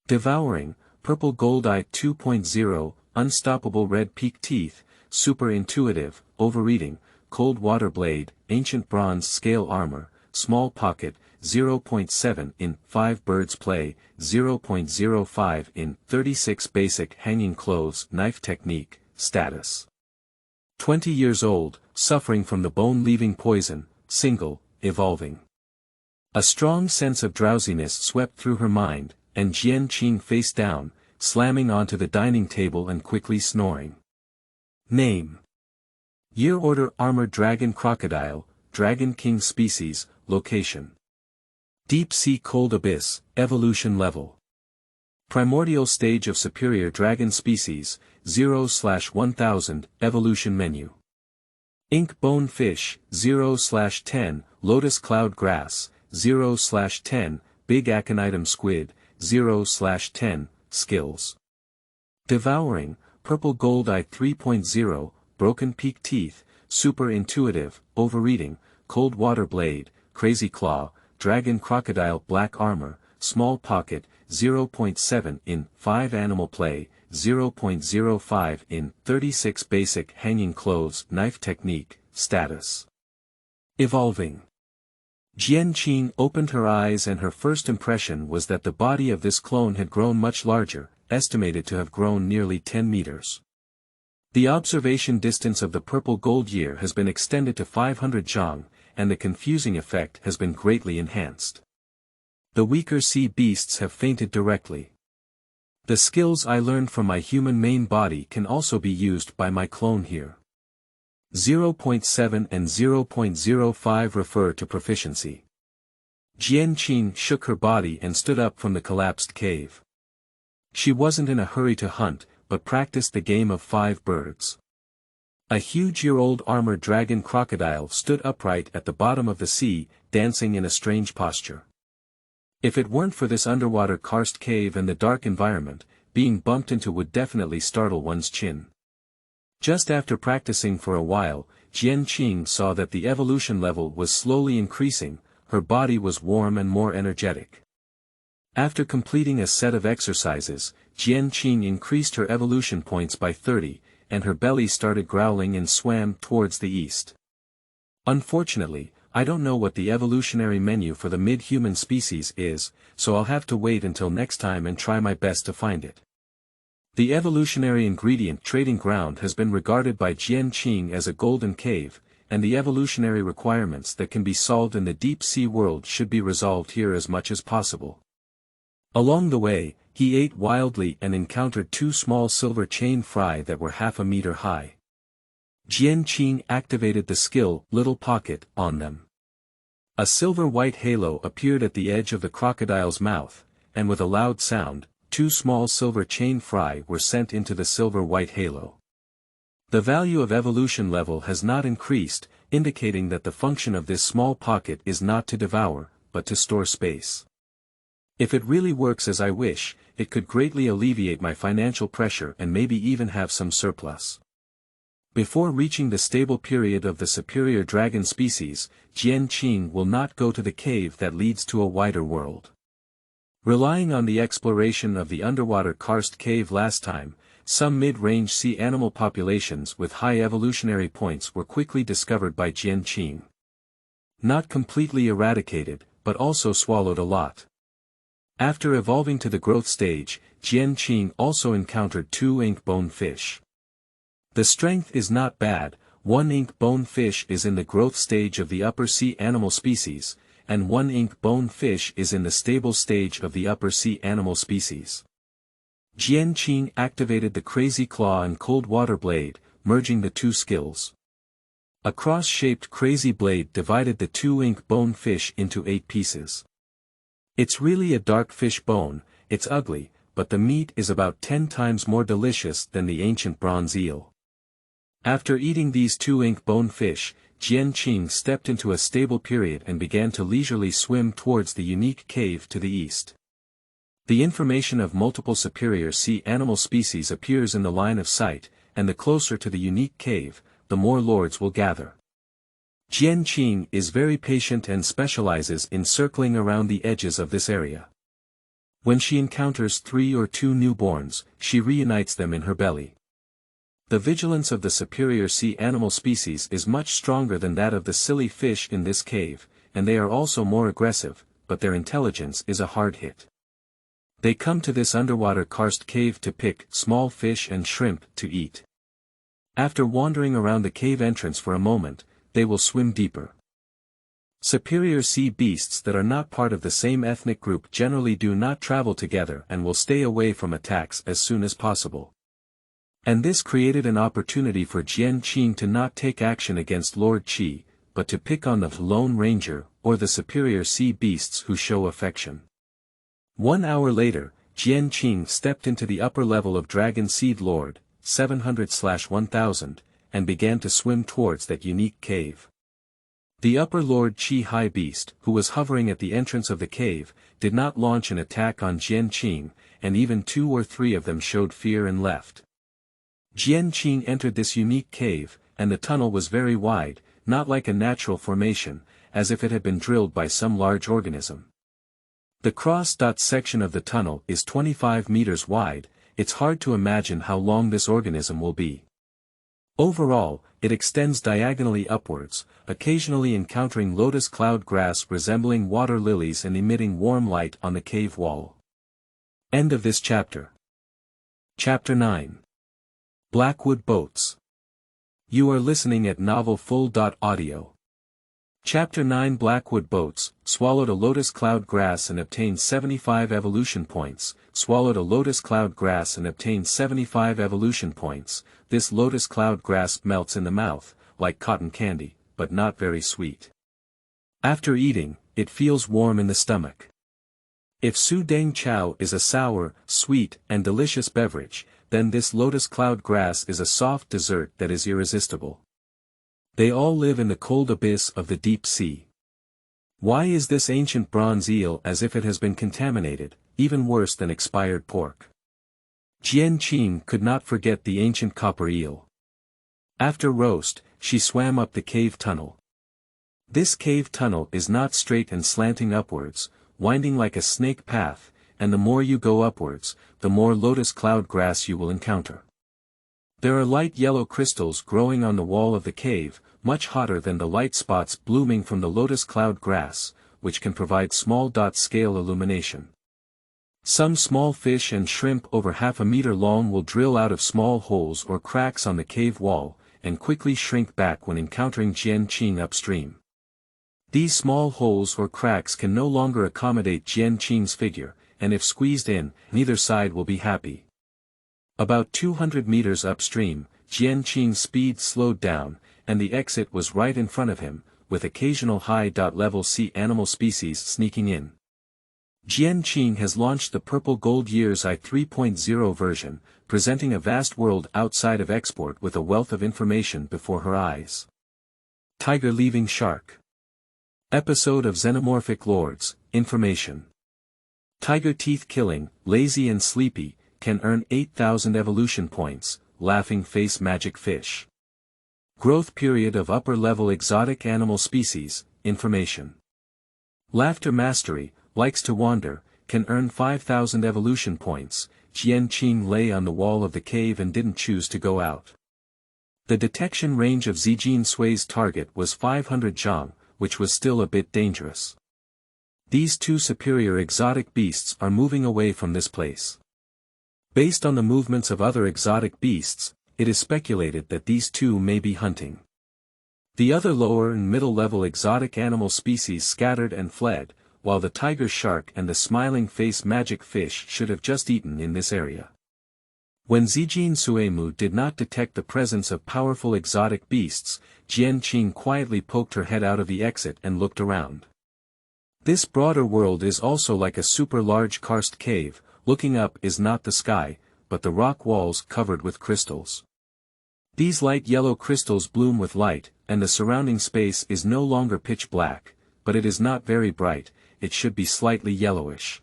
Devouring, purple gold eye 2.0, unstoppable red peak teeth, super intuitive, overeating, cold water blade, ancient bronze scale armor, small pocket, 0.7 in 5 birds play, 0.05 in 36 basic hanging clothes knife technique, status. 20 years old, suffering from the bone-leaving poison, single, evolving. A strong sense of drowsiness swept through her mind, and Jian Qing face down, slamming onto the dining table and quickly snoring. Name: Year order armored dragon crocodile, Dragon King species, location: Deep sea cold abyss, evolution level. Primordial stage of superior dragon species, 0/1000, evolution menu. Ink bone fish, 0/10, lotus cloud grass, 0/10, big aconitum squid, 0/10, skills. Devouring, purple gold eye 3.0, broken peak teeth, super intuitive, overeating, cold water blade, crazy claw, dragon crocodile black armor, small pocket, 0.7 in 5 animal play, 0.05 in 36 basic hanging clothes knife technique, status. Evolving. Jian Qing opened her eyes and her first impression was that the body of this clone had grown much larger, estimated to have grown nearly 10 meters. The observation distance of the purple gold year has been extended to 500 zhang, and the confusing effect has been greatly enhanced. The weaker sea beasts have fainted directly. The skills I learned from my human main body can also be used by my clone here. 0.7 and 0.05 refer to proficiency. Jian Qing shook her body and stood up from the collapsed cave. She wasn't in a hurry to hunt, but practiced the game of 5 birds. A huge-year-old armored dragon crocodile stood upright at the bottom of the sea, dancing in a strange posture. If it weren't for this underwater karst cave and the dark environment, being bumped into would definitely startle one's chin. Just after practicing for a while, Jian Qing saw that the evolution level was slowly increasing, her body was warm and more energetic. After completing a set of exercises, Jian Qing increased her evolution points by 30, and her belly started growling and swam towards the east. Unfortunately, I don't know what the evolutionary menu for the mid-human species is, so I'll have to wait until next time and try my best to find it. The evolutionary ingredient trading ground has been regarded by Jian Qing as a golden cave, and the evolutionary requirements that can be solved in the deep sea world should be resolved here as much as possible. Along the way, he ate wildly and encountered 2 small silver chain fry that were half a meter high. Jian Qing activated the skill, Little Pocket, on them. A silver-white halo appeared at the edge of the crocodile's mouth, and with a loud sound, 2 small silver chain fry were sent into the silver-white halo. The value of evolution level has not increased, indicating that the function of this small pocket is not to devour, but to store space. If it really works as I wish, it could greatly alleviate my financial pressure and maybe even have some surplus. Before reaching the stable period of the superior dragon species, Jian Qing will not go to the cave that leads to a wider world. Relying on the exploration of the underwater karst cave last time, some mid-range sea animal populations with high evolutionary points were quickly discovered by Jian Qing. Not completely eradicated, but also swallowed a lot. After evolving to the growth stage, Jian Qing also encountered 2 ink bone fish. The strength is not bad, 1 ink bone fish is in the growth stage of the upper sea animal species, and 1 ink bone fish is in the stable stage of the upper sea animal species. Jian Qing activated the crazy claw and cold water blade, merging the 2 skills. A cross-shaped crazy blade divided the 2 ink bone fish into 8 pieces. It's really a dark fish bone, it's ugly, but the meat is about 10 times more delicious than the ancient bronze eel. After eating these 2 ink bone fish, Jian Qing stepped into a stable period and began to leisurely swim towards the unique cave to the east. The information of multiple superior sea animal species appears in the line of sight, and the closer to the unique cave, the more lords will gather. Jian Qing is very patient and specializes in circling around the edges of this area. When she encounters 3 or 2 newborns, she reunites them in her belly. The vigilance of the superior sea animal species is much stronger than that of the silly fish in this cave, and they are also more aggressive, but their intelligence is a hard hit. They come to this underwater karst cave to pick small fish and shrimp to eat. After wandering around the cave entrance for a moment, they will swim deeper. Superior sea beasts that are not part of the same ethnic group generally do not travel together and will stay away from attacks as soon as possible. And this created an opportunity for Jian Qing to not take action against Lord Qi, but to pick on the Lone Ranger, or the superior sea beasts who show affection. 1 hour later, Jian Qing stepped into the upper level of Dragon Seed Lord, 700/1000, and began to swim towards that unique cave. The Upper Lord Qi High Beast, who was hovering at the entrance of the cave, did not launch an attack on Jian Qing, and even 2 or 3 of them showed fear and left. Jian Qing entered this unique cave, and the tunnel was very wide, not like a natural formation, as if it had been drilled by some large organism. The cross-dot section of the tunnel is 25 meters wide. It's hard to imagine how long this organism will be. Overall, it extends diagonally upwards, occasionally encountering lotus cloud grass resembling water lilies and emitting warm light on the cave wall. End of this chapter. Chapter 9. Blackwood Boats. You are listening at novelfull.audio. Chapter 9 Blackwood Boats, swallowed a lotus cloud grass and obtained 75 evolution points, swallowed a lotus cloud grass and obtained 75 evolution points. This lotus cloud grass melts in the mouth, like cotton candy, but not very sweet. After eating, it feels warm in the stomach. If su dang chow is a sour, sweet, and delicious beverage, then this lotus cloud grass is a soft dessert that is irresistible. They all live in the cold abyss of the deep sea. Why is this ancient bronze eel as if it has been contaminated, even worse than expired pork? Jian Qing could not forget the ancient copper eel. After roast, she swam up the cave tunnel. This cave tunnel is not straight and slanting upwards, winding like a snake path, and the more you go upwards, the more lotus cloud grass you will encounter. There are light yellow crystals growing on the wall of the cave, much hotter than the light spots blooming from the lotus cloud grass, which can provide small dot-scale illumination. Some small fish and shrimp over half a meter long will drill out of small holes or cracks on the cave wall, and quickly shrink back when encountering Jian Qing upstream. These small holes or cracks can no longer accommodate Jian Qing's figure, and if squeezed in, neither side will be happy. About 200 meters upstream, Jian Qing's speed slowed down, and the exit was right in front of him, with occasional high-level sea animal species sneaking in. Jian Qing has launched the Purple Gold Years I 3.0 version, presenting a vast world outside of export with a wealth of information before her eyes. Tiger leaving shark. Episode of Xenomorphic Lords, information. Tiger teeth killing, lazy and sleepy, can earn 8,000 evolution points, laughing face magic fish. Growth period of upper-level exotic animal species, information. Laughter mastery, likes to wander, can earn 5,000 evolution points. Jian Qing lay on the wall of the cave and didn't choose to go out. The detection range of Zijin Sui's target was 500 zhang, which was still a bit dangerous. These 2 superior exotic beasts are moving away from this place. Based on the movements of other exotic beasts, it is speculated that these 2 may be hunting. The other lower and middle-level exotic animal species scattered and fled, while the tiger shark and the smiling face magic fish should have just eaten in this area. When Zijin Suimu did not detect the presence of powerful exotic beasts, Jian Qing quietly poked her head out of the exit and looked around. This broader world is also like a super-large karst cave. Looking up is not the sky, but the rock walls covered with crystals. These light yellow crystals bloom with light, and the surrounding space is no longer pitch black, but it is not very bright, it should be slightly yellowish.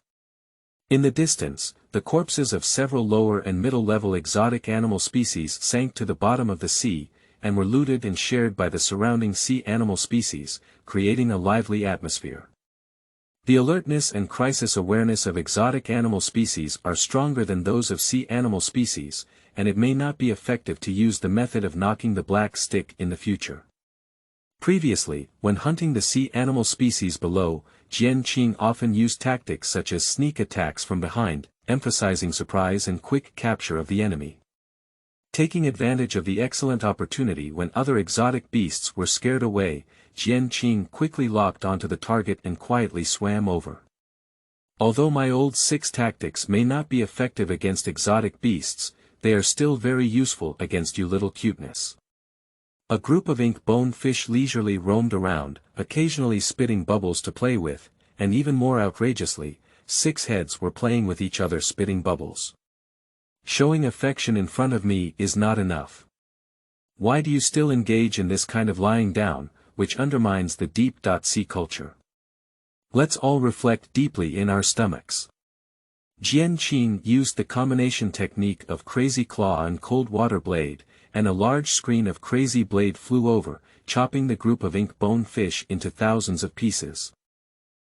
In the distance, the corpses of several lower and middle-level exotic animal species sank to the bottom of the sea, and were looted and shared by the surrounding sea animal species, creating a lively atmosphere. The alertness and crisis awareness of exotic animal species are stronger than those of sea animal species, and it may not be effective to use the method of knocking the black stick in the future. Previously, when hunting the sea animal species below, Jian Qing often used tactics such as sneak attacks from behind, emphasizing surprise and quick capture of the enemy. Taking advantage of the excellent opportunity when other exotic beasts were scared away, Jian Qing quickly locked onto the target and quietly swam over. Although my old 6 tactics may not be effective against exotic beasts, they are still very useful against you little cuteness. A group of ink-bone fish leisurely roamed around, occasionally spitting bubbles to play with, and even more outrageously, 6 heads were playing with each other spitting bubbles. Showing affection in front of me is not enough. Why do you still engage in this kind of lying down, which undermines the deep-sea culture? Let's all reflect deeply in our stomachs. Jian Qing used the combination technique of Crazy Claw and Cold Water Blade, and a large screen of Crazy Blade flew over, chopping the group of ink-bone fish into thousands of pieces.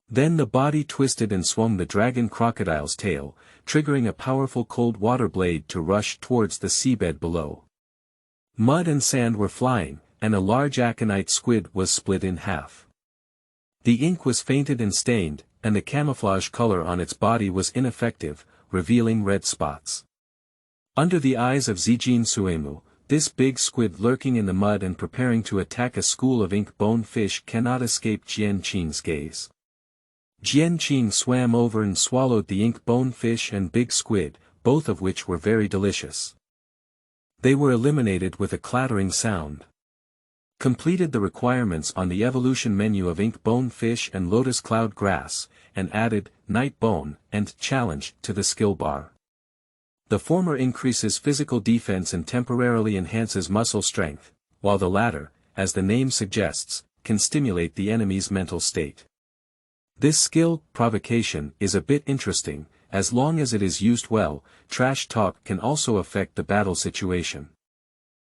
Then the body twisted and swung the dragon crocodile's tail, triggering a powerful cold water blade to rush towards the seabed below. Mud and sand were flying, and a large aconite squid was split in half. The ink was fainted and stained, and the camouflage color on its body was ineffective, revealing red spots. Under the eyes of Zijin Suimu, this big squid lurking in the mud and preparing to attack a school of ink-bone fish cannot escape Jian Qing's gaze. Jian Qing swam over and swallowed the ink-bone fish and big squid, both of which were very delicious. They were eliminated with a clattering sound. Completed the requirements on the evolution menu of ink-bone fish and lotus cloud grass, and added night bone and challenge to the skill bar. The former increases physical defense and temporarily enhances muscle strength, while the latter, as the name suggests, can stimulate the enemy's mental state. This skill, provocation, is a bit interesting. As long as it is used well, trash talk can also affect the battle situation.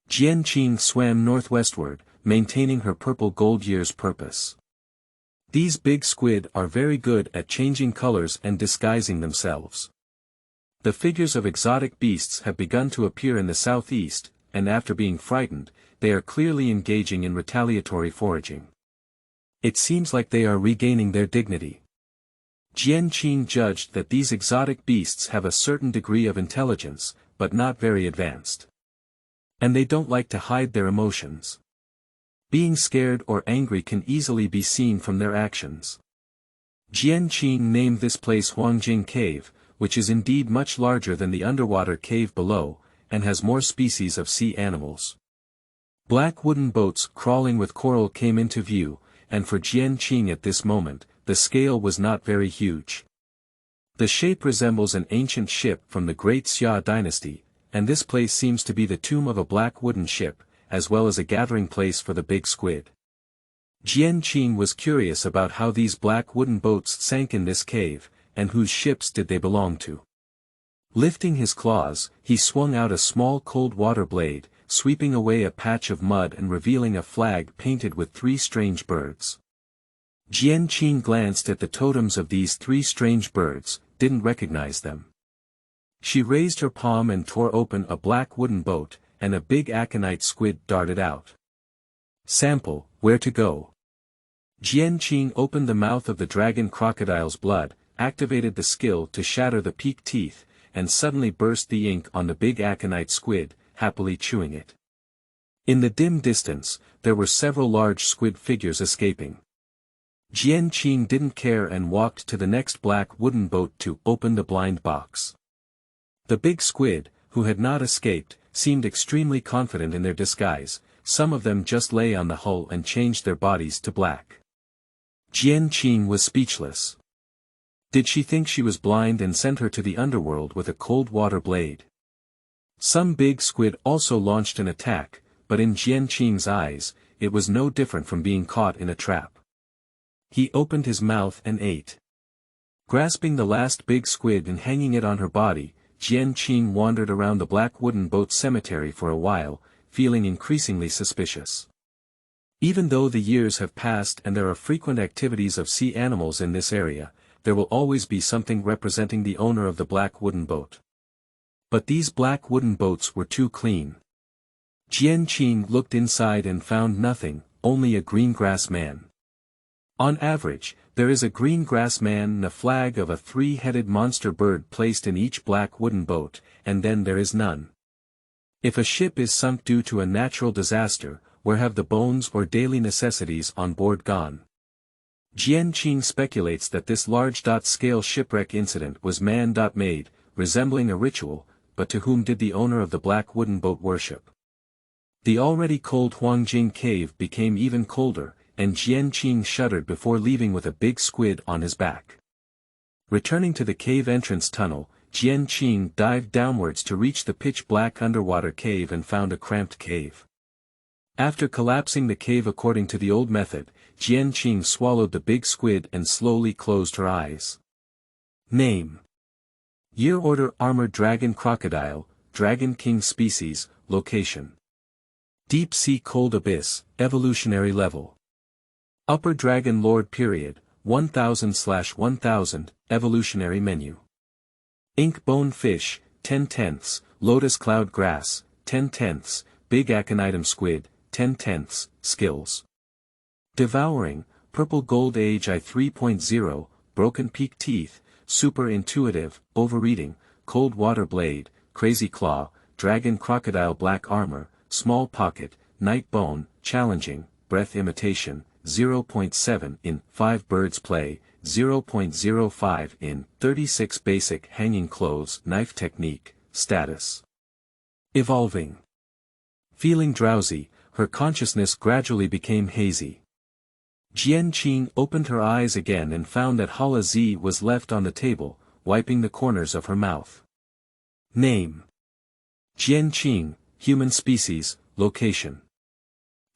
Jian Qing swam northwestward, maintaining her purple gold year's purpose. These big squid are very good at changing colors and disguising themselves. The figures of exotic beasts have begun to appear in the southeast, and after being frightened, they are clearly engaging in retaliatory foraging. It seems like they are regaining their dignity. Jian Qing judged that these exotic beasts have a certain degree of intelligence, but not very advanced. And they don't like to hide their emotions. Being scared or angry can easily be seen from their actions. Jian Qing named this place Huangjing Cave, which is indeed much larger than the underwater cave below, and has more species of sea animals. Black wooden boats crawling with coral came into view, and for Jian Qing at this moment, the scale was not very huge. The shape resembles an ancient ship from the Great Xia dynasty, and this place seems to be the tomb of a black wooden ship, as well as a gathering place for the big squid. Jian Qing was curious about how these black wooden boats sank in this cave, and whose ships did they belong to. Lifting his claws, he swung out a small cold water blade, sweeping away a patch of mud and revealing a flag painted with 3 strange birds. Jian Qing glanced at the totems of these 3 strange birds, didn't recognize them. She raised her palm and tore open a black wooden boat, and a big aconite squid darted out. Sample, where to go? Jian Qing opened the mouth of the dragon crocodile's blood, activated the skill to shatter the peak teeth, and suddenly burst the ink on the big aconite squid, happily chewing it. In the dim distance, there were several large squid figures escaping. Jian Qing didn't care and walked to the next black wooden boat to open the blind box. The big squid, who had not escaped, seemed extremely confident in their disguise. Some of them just lay on the hull and changed their bodies to black. Jian Qing was speechless. Did she think she was blind and sent her to the underworld with a cold water blade? Some big squid also launched an attack, but in Jian Qing's eyes, it was no different from being caught in a trap. He opened his mouth and ate. Grasping the last big squid and hanging it on her body, Jian Qing wandered around the black wooden boat cemetery for a while, feeling increasingly suspicious. Even though the years have passed and there are frequent activities of sea animals in this area, there will always be something representing the owner of the black wooden boat. But these black wooden boats were too clean. Jian Qing looked inside and found nothing, only a green grass man. On average, there is a green grass man and a flag of a 3-headed monster bird placed in each black wooden boat, and then there is none. If a ship is sunk due to a natural disaster, where have the bones or daily necessities on board gone? Jian Qing speculates that this large-scale shipwreck incident was man-made, resembling a ritual, but to whom did the owner of the black wooden boat worship? The already cold Huangjing cave became even colder, and Jian Qing shuddered before leaving with a big squid on his back. Returning to the cave entrance tunnel, Jian Qing dived downwards to reach the pitch-black underwater cave and found a cramped cave. After collapsing the cave according to the old method, Jian Qing swallowed the big squid and slowly closed her eyes. Name: Year Order Armored Dragon Crocodile, Dragon King Species, Location: Deep Sea Cold Abyss, Evolutionary Level: Upper Dragon Lord Period, 1000/1000, Evolutionary Menu: Ink Bone Fish, 10/10, Lotus Cloud Grass, 10/10, Big Aconitum Squid, 10/10, Skills: Devouring, Purple Gold Age I 3.0, Broken Peak Teeth, Super Intuitive, Overeating, Cold Water Blade, Crazy Claw, Dragon Crocodile Black Armor, Small Pocket, Night Bone, Challenging, Breath Imitation, 0.7 in 5 Birds Play, 0.05 in 36 Basic Hanging Clothes Knife Technique, Status: Evolving. Feeling drowsy, her consciousness gradually became hazy. Jian Qing opened her eyes again and found that Hala Z was left on the table, wiping the corners of her mouth. Name: Jian Qing, Human Species, Location: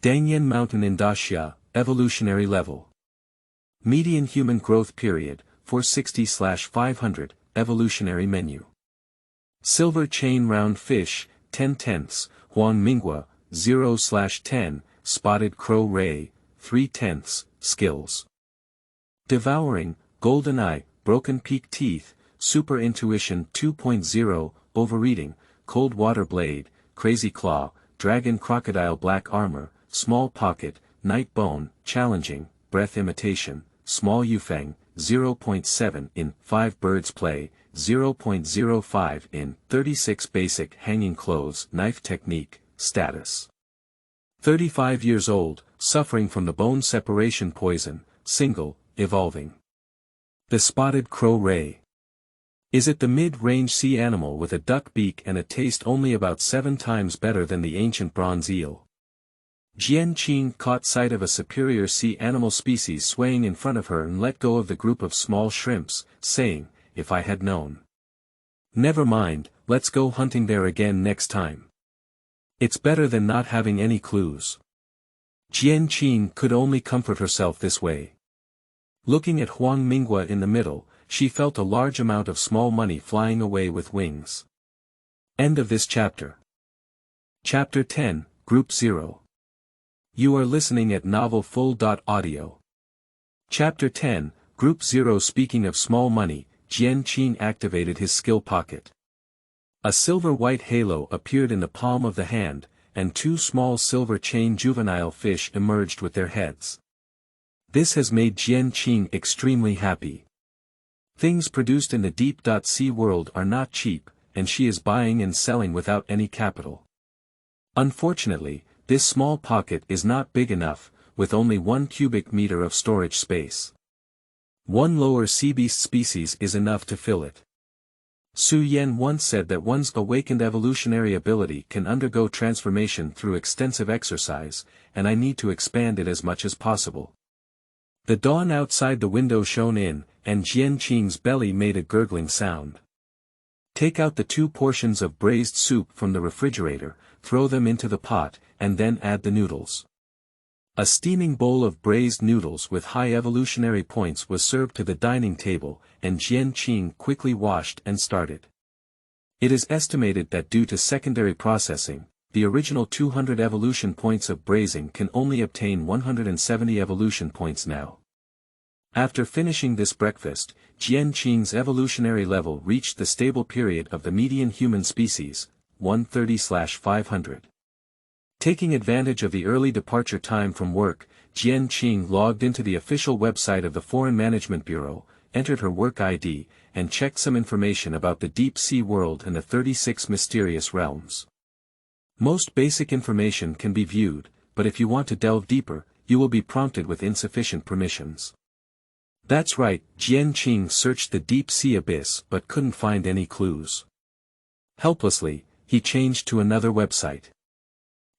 Dangyan Mountain in Daxia, Evolutionary Level: Median Human Growth Period, 460/500, Evolutionary Menu: Silver Chain Round Fish, 10/10, Huang Minghua, 0/10, Spotted Crow Ray, 3/10, Skills: Devouring, Golden Eye, Broken Peak Teeth, Super Intuition 2.0, Overeating, Cold Water Blade, Crazy Claw, Dragon Crocodile Black Armor, Small Pocket, Night Bone, Challenging, Breath Imitation, Small Yufeng, 0.7 in 5 Birds Play, 0.05 in 36 Basic Hanging Clothes Knife Technique, Status: 35 years old, suffering from the bone separation poison, single, evolving. The Spotted Crow Ray: Is it the mid-range sea animal with a duck beak and a taste only about 7 times better than the ancient bronze eel? Jian Qing caught sight of a superior sea animal species swaying in front of her and let go of the group of small shrimps, saying, "If I had known." "Never mind, let's go hunting there again next time. It's better than not having any clues." Jian Qing could only comfort herself this way. Looking at Huang Minghua in the middle, she felt a large amount of small money flying away with wings. End of this chapter. Chapter 10, Group 0. You are listening at novelfull.audio. Chapter 10, Group 0. Speaking of small money, Jian Qing activated his skill pocket. A silver-white halo appeared in the palm of the hand, and 2 small silver chain juvenile fish emerged with their heads. This has made Jian Qing extremely happy. Things produced in the deep-sea world are not cheap, and she is buying and selling without any capital. Unfortunately, this small pocket is not big enough, with only 1 cubic meter of storage space. 1 lower sea beast species is enough to fill it. Su Yan once said that one's awakened evolutionary ability can undergo transformation through extensive exercise, and I need to expand it as much as possible. The dawn outside the window shone in, and Jian Qing's belly made a gurgling sound. Take out the 2 portions of braised soup from the refrigerator, throw them into the pot, and then add the noodles. A steaming bowl of braised noodles with high evolutionary points was served to the dining table, and Jian Qing quickly washed and started. It is estimated that due to secondary processing, the original 200 evolution points of braising can only obtain 170 evolution points now. After finishing this breakfast, Jian Qing's evolutionary level reached the stable period of the median human species, 130/500. Taking advantage of the early departure time from work, Jian Qing logged into the official website of the Foreign Management Bureau, entered her work ID, and checked some information about the deep sea world and the 36 mysterious realms. Most basic information can be viewed, but if you want to delve deeper, you will be prompted with insufficient permissions. That's right, Jian Qing searched the deep sea abyss but couldn't find any clues. Helplessly, he changed to another website.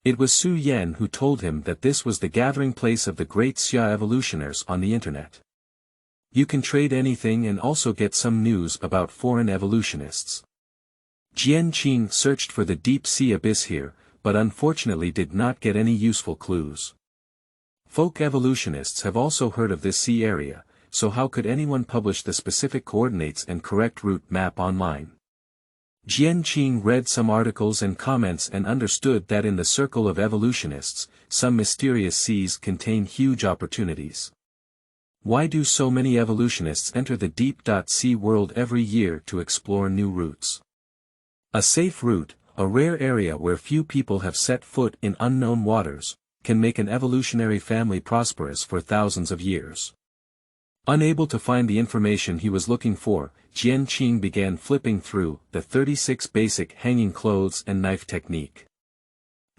It was Su Yan who told him that this was the gathering place of the great Xia evolutioners on the internet. You can trade anything and also get some news about foreign evolutionists. Jian Qing searched for the deep sea abyss here, but unfortunately did not get any useful clues. Folk evolutionists have also heard of this sea area, so how could anyone publish the specific coordinates and correct route map online? Jian Qing read some articles and comments and understood that in the circle of evolutionists, some mysterious seas contain huge opportunities. Why do so many evolutionists enter the deep-sea world every year to explore new routes? A safe route, a rare area where few people have set foot in unknown waters, can make an evolutionary family prosperous for thousands of years. Unable to find the information he was looking for, Jian Qing began flipping through the 36 basic hanging clothes and knife technique.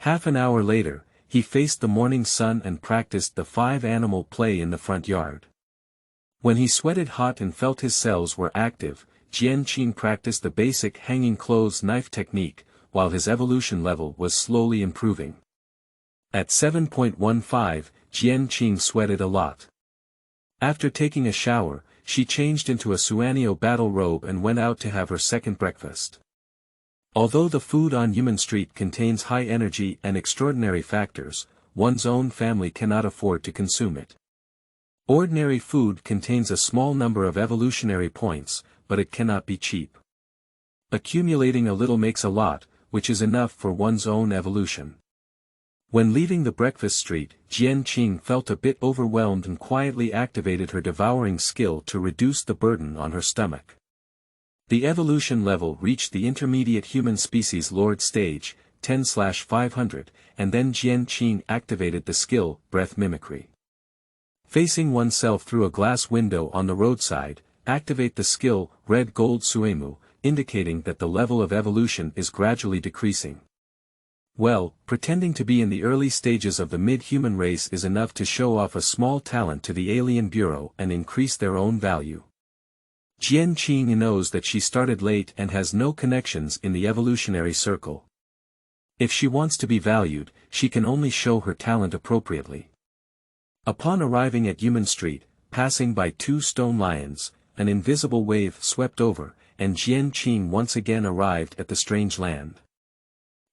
Half an hour later, he faced the morning sun and practiced the 5-animal play in the front yard. When he sweated hot and felt his cells were active, Jian Qing practiced the basic hanging clothes knife technique, while his evolution level was slowly improving. At 7.15, Jian Qing sweated a lot. After taking a shower, she changed into a Suimu battle robe and went out to have her second breakfast. Although the food on Human Street contains high energy and extraordinary factors, one's own family cannot afford to consume it. Ordinary food contains a small number of evolutionary points, but it cannot be cheap. Accumulating a little makes a lot, which is enough for one's own evolution. When leaving the breakfast street, Jian Qing felt a bit overwhelmed and quietly activated her devouring skill to reduce the burden on her stomach. The evolution level reached the intermediate human species Lord stage, 10/500, and then Jian Qing activated the skill, breath mimicry. Facing oneself through a glass window on the roadside, activate the skill, red gold Suimu, indicating that the level of evolution is gradually decreasing. Well, pretending to be in the early stages of the mid-human race is enough to show off a small talent to the Alien Bureau and increase their own value. Jian Qing knows that she started late and has no connections in the evolutionary circle. If she wants to be valued, she can only show her talent appropriately. Upon arriving at Human Street, passing by 2 stone lions, an invisible wave swept over, and Jian Qing once again arrived at the strange land.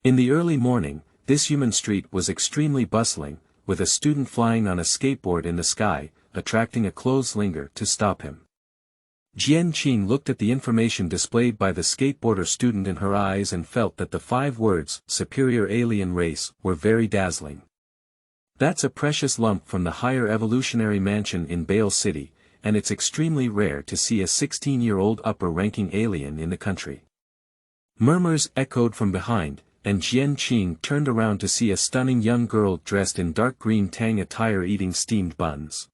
In the early morning, this Human Street was extremely bustling, with a student flying on a skateboard in the sky, attracting a close linger to stop him. Jian Qing looked at the information displayed by the skateboarder student in her eyes and felt that the 5 words, superior alien race, were very dazzling. That's a precious lump from the higher evolutionary mansion in Bale City, and it's extremely rare to see a 16-year-old upper-ranking alien in the country. Murmurs echoed from behind, and Jian Qing turned around to see a stunning young girl dressed in dark green tang attire eating steamed buns.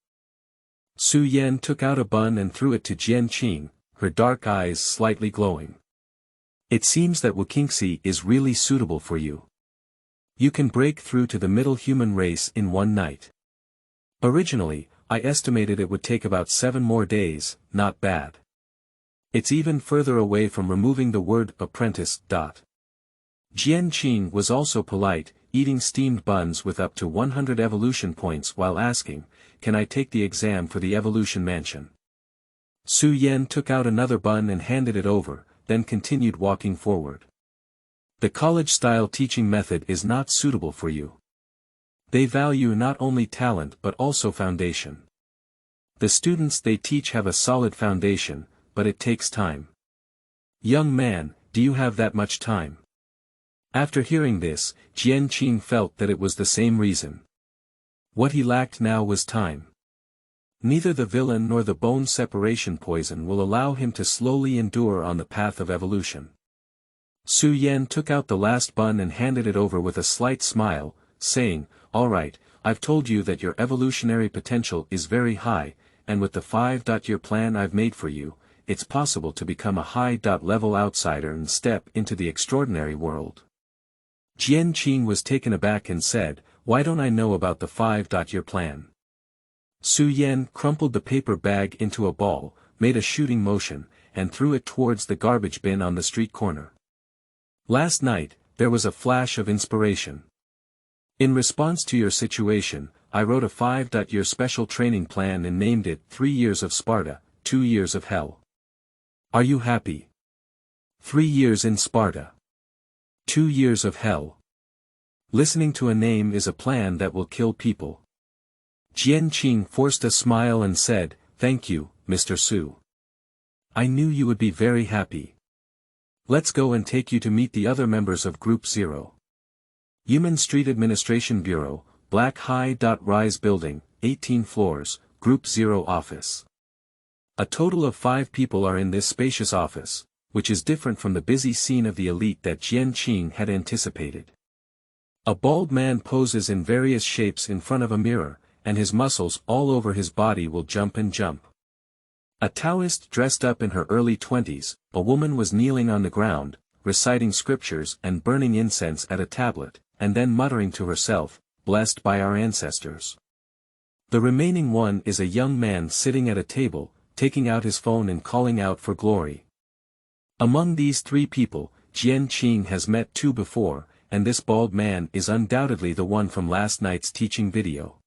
Su Yan took out a bun and threw it to Jian Qing, her dark eyes slightly glowing. It seems that Wuqingxi is really suitable for you. You can break through to the middle human race in one night. Originally, I estimated it would take about 7 more days, not bad. It's even further away from removing the word apprentice. Jian Qing was also polite, eating steamed buns with up to 100 evolution points while asking, "Can I take the exam for the evolution mansion?" Su Yan took out another bun and handed it over, then continued walking forward. The college-style teaching method is not suitable for you. They value not only talent but also foundation. The students they teach have a solid foundation, but it takes time. Young man, do you have that much time? After hearing this, Jian Qing felt that it was the same reason. What he lacked now was time. Neither the villain nor the bone separation poison will allow him to slowly endure on the path of evolution. Su Yan took out the last bun and handed it over with a slight smile, saying, "All right, I've told you that your evolutionary potential is very high, and with the 5-year plan I've made for you, it's possible to become a high-level outsider and step into the extraordinary world." Jian Qing was taken aback and said, "Why don't I know about the 5-year plan?" Su Yan crumpled the paper bag into a ball, made a shooting motion, and threw it towards the garbage bin on the street corner. Last night, there was a flash of inspiration. In response to your situation, I wrote a 5-year special training plan and named it 3 Years of Sparta, 2 Years of Hell. Are you happy? 3 years in Sparta. 2 years of hell. Listening to a name is a plan that will kill people. Jian Qing forced a smile and said, "Thank you, Mr. Su. I knew you would be very happy. Let's go and take you to meet the other members of Group 0. Yumen Street Administration Bureau, Black High-Rise Building, 18 floors, Group 0 office." A total of 5 people are in this spacious office, which is different from the busy scene of the elite that Jian Qing had anticipated. A bald man poses in various shapes in front of a mirror, and his muscles all over his body will jump and jump. A Taoist dressed up in her early 20s, a woman was kneeling on the ground, reciting scriptures and burning incense at a tablet, and then muttering to herself, "Blessed by our ancestors." The remaining one is a young man sitting at a table, taking out his phone and calling out for glory. Among these 3 people, Jian Qing has met 2 before, and this bald man is undoubtedly the one from last night's teaching video.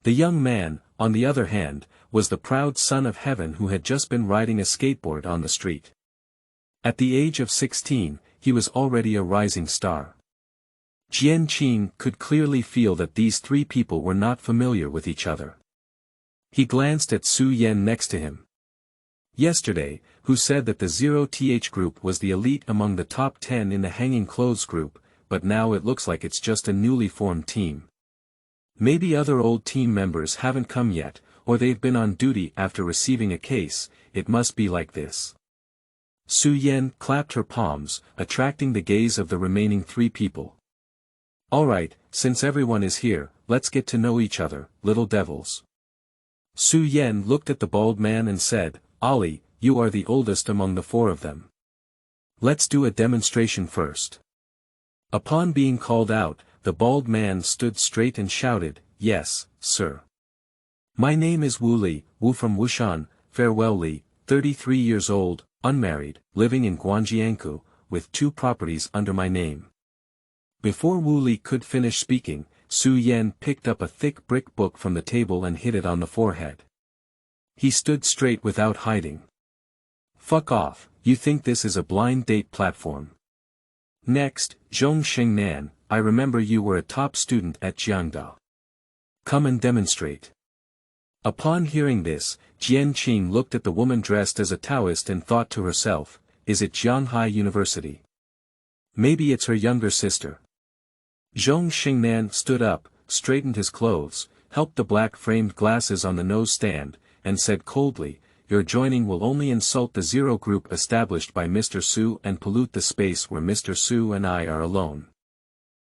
The young man, on the other hand, was the proud son of heaven who had just been riding a skateboard on the street. At the age of 16, he was already a rising star. Jian Qing could clearly feel that these 3 people were not familiar with each other. He glanced at Su Yan next to him. Yesterday, who said that the 0th group was the elite among the top 10 in the hanging clothes group, but now it looks like it's just a newly formed team. Maybe other old team members haven't come yet, or they've been on duty after receiving a case. It must be like this. Su Yan clapped her palms, attracting the gaze of the remaining 3 people. Alright, since everyone is here, let's get to know each other, little devils. Su Yan looked at the bald man and said, "Ali, you are the oldest among the 4 of them. Let's do a demonstration first." Upon being called out, the bald man stood straight and shouted, "Yes, sir. My name is Wu Li, Wu from Wushan, farewell Li, 33 years old, unmarried, living in Guangjiangkou, with 2 properties under my name." Before Wu Li could finish speaking, Su Yan picked up a thick brick book from the table and hit it on the forehead. He stood straight without hiding. "Fuck off, you think this is a blind date platform?" Next, Zhong Xingnan, I remember you were a top student at Jiangda. Come and demonstrate. Upon hearing this, Jian Qing looked at the woman dressed as a Taoist and thought to herself, is it Jianghai University? Maybe it's her younger sister. Zhong Xingnan stood up, straightened his clothes, helped the black-framed glasses on the nose stand, and said coldly, "Your joining will only insult the 0 group established by Mr. Su and pollute the space where Mr. Su and I are alone."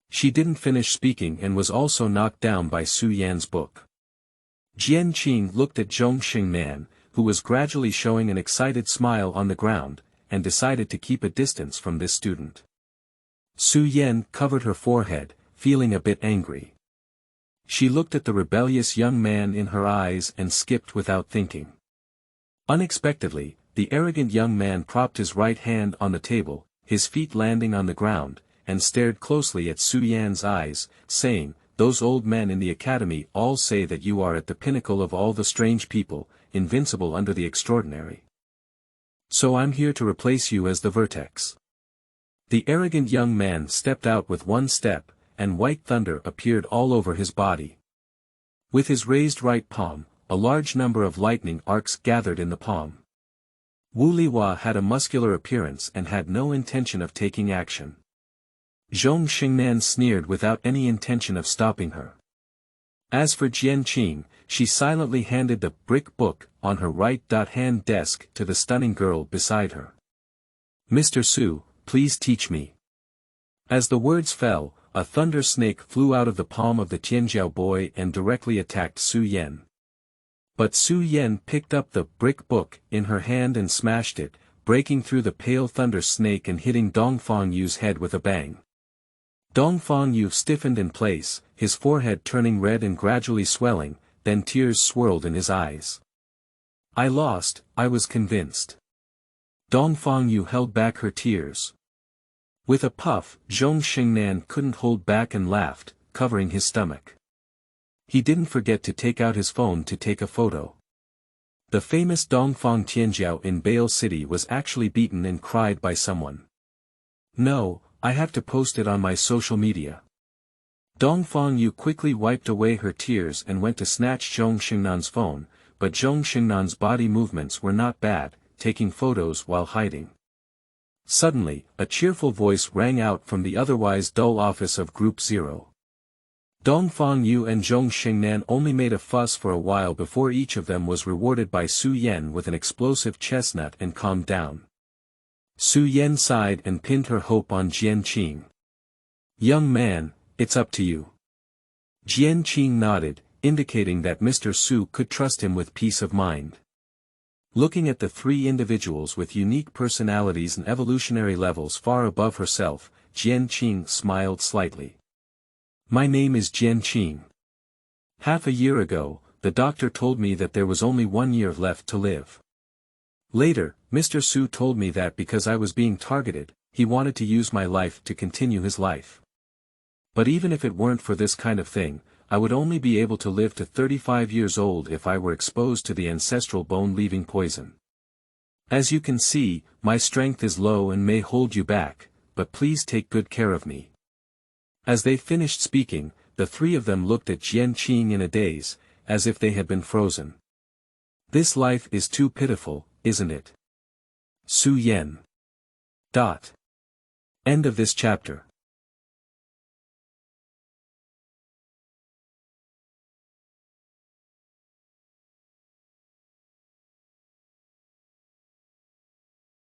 She didn't finish speaking and was also knocked down by Su Yan's book. Jian Qing looked at Zhong Xingnan, who was gradually showing an excited smile on the ground, and decided to keep a distance from this student. Su Yan covered her forehead, feeling a bit angry. She looked at the rebellious young man in her eyes and skipped without thinking. Unexpectedly, the arrogant young man propped his right hand on the table, his feet landing on the ground, and stared closely at Su Yan's eyes, saying, "Those old men in the academy all say that you are at the pinnacle of all the strange people, invincible under the extraordinary. So I'm here to replace you as the vertex." The arrogant young man stepped out with one step, and white thunder appeared all over his body. With his raised right palm, a large number of lightning arcs gathered in the palm. Wu Liwa had a muscular appearance and had no intention of taking action. Zhong Xingnan sneered without any intention of stopping her. As for Jian Qing, she silently handed the brick book on her right-hand desk to the stunning girl beside her. "Mr. Su, please teach me." As the words fell, a thunder snake flew out of the palm of the Tianjiao boy and directly attacked Su Yan. But Su Yan picked up the brick book in her hand and smashed it, breaking through the pale thunder snake and hitting Dongfang Yu's head with a bang. Dongfang Yu stiffened in place, his forehead turning red and gradually swelling, then tears swirled in his eyes. "I lost, I was convinced." Dongfang Yu held back her tears. With a puff, Zhong Xingnan couldn't hold back and laughed, covering his stomach. He didn't forget to take out his phone to take a photo. The famous Dongfang Tianjiao in Bale City was actually beaten and cried by someone. No, I have to post it on my social media. Dongfang Yu quickly wiped away her tears and went to snatch Zhong Xingnan's phone, but Zhong Xingnan's body movements were not bad, taking photos while hiding. Suddenly, a cheerful voice rang out from the otherwise dull office of Group 0. Dongfang Yu and Zhong Xingnan only made a fuss for a while before each of them was rewarded by Su Yan with an explosive chestnut and calmed down. Su Yan sighed and pinned her hope on Jian Qing. Young man, it's up to you. Jian Qing nodded, indicating that Mr. Su could trust him with peace of mind. Looking at the three individuals with unique personalities and evolutionary levels far above herself, Jian Qing smiled slightly. My name is Jian Qing. Half a year ago, the doctor told me that there was only 1 year left to live. Later, Mr. Su told me that because I was being targeted, he wanted to use my life to continue his life. But even if it weren't for this kind of thing, I would only be able to live to 35 years old if I were exposed to the ancestral bone-leaving poison. As you can see, my strength is low and may hold you back, but please take good care of me. As they finished speaking, the three of them looked at Jian Qing in a daze, as if they had been frozen. This life is too pitiful, isn't it? Su Yan. End of this chapter.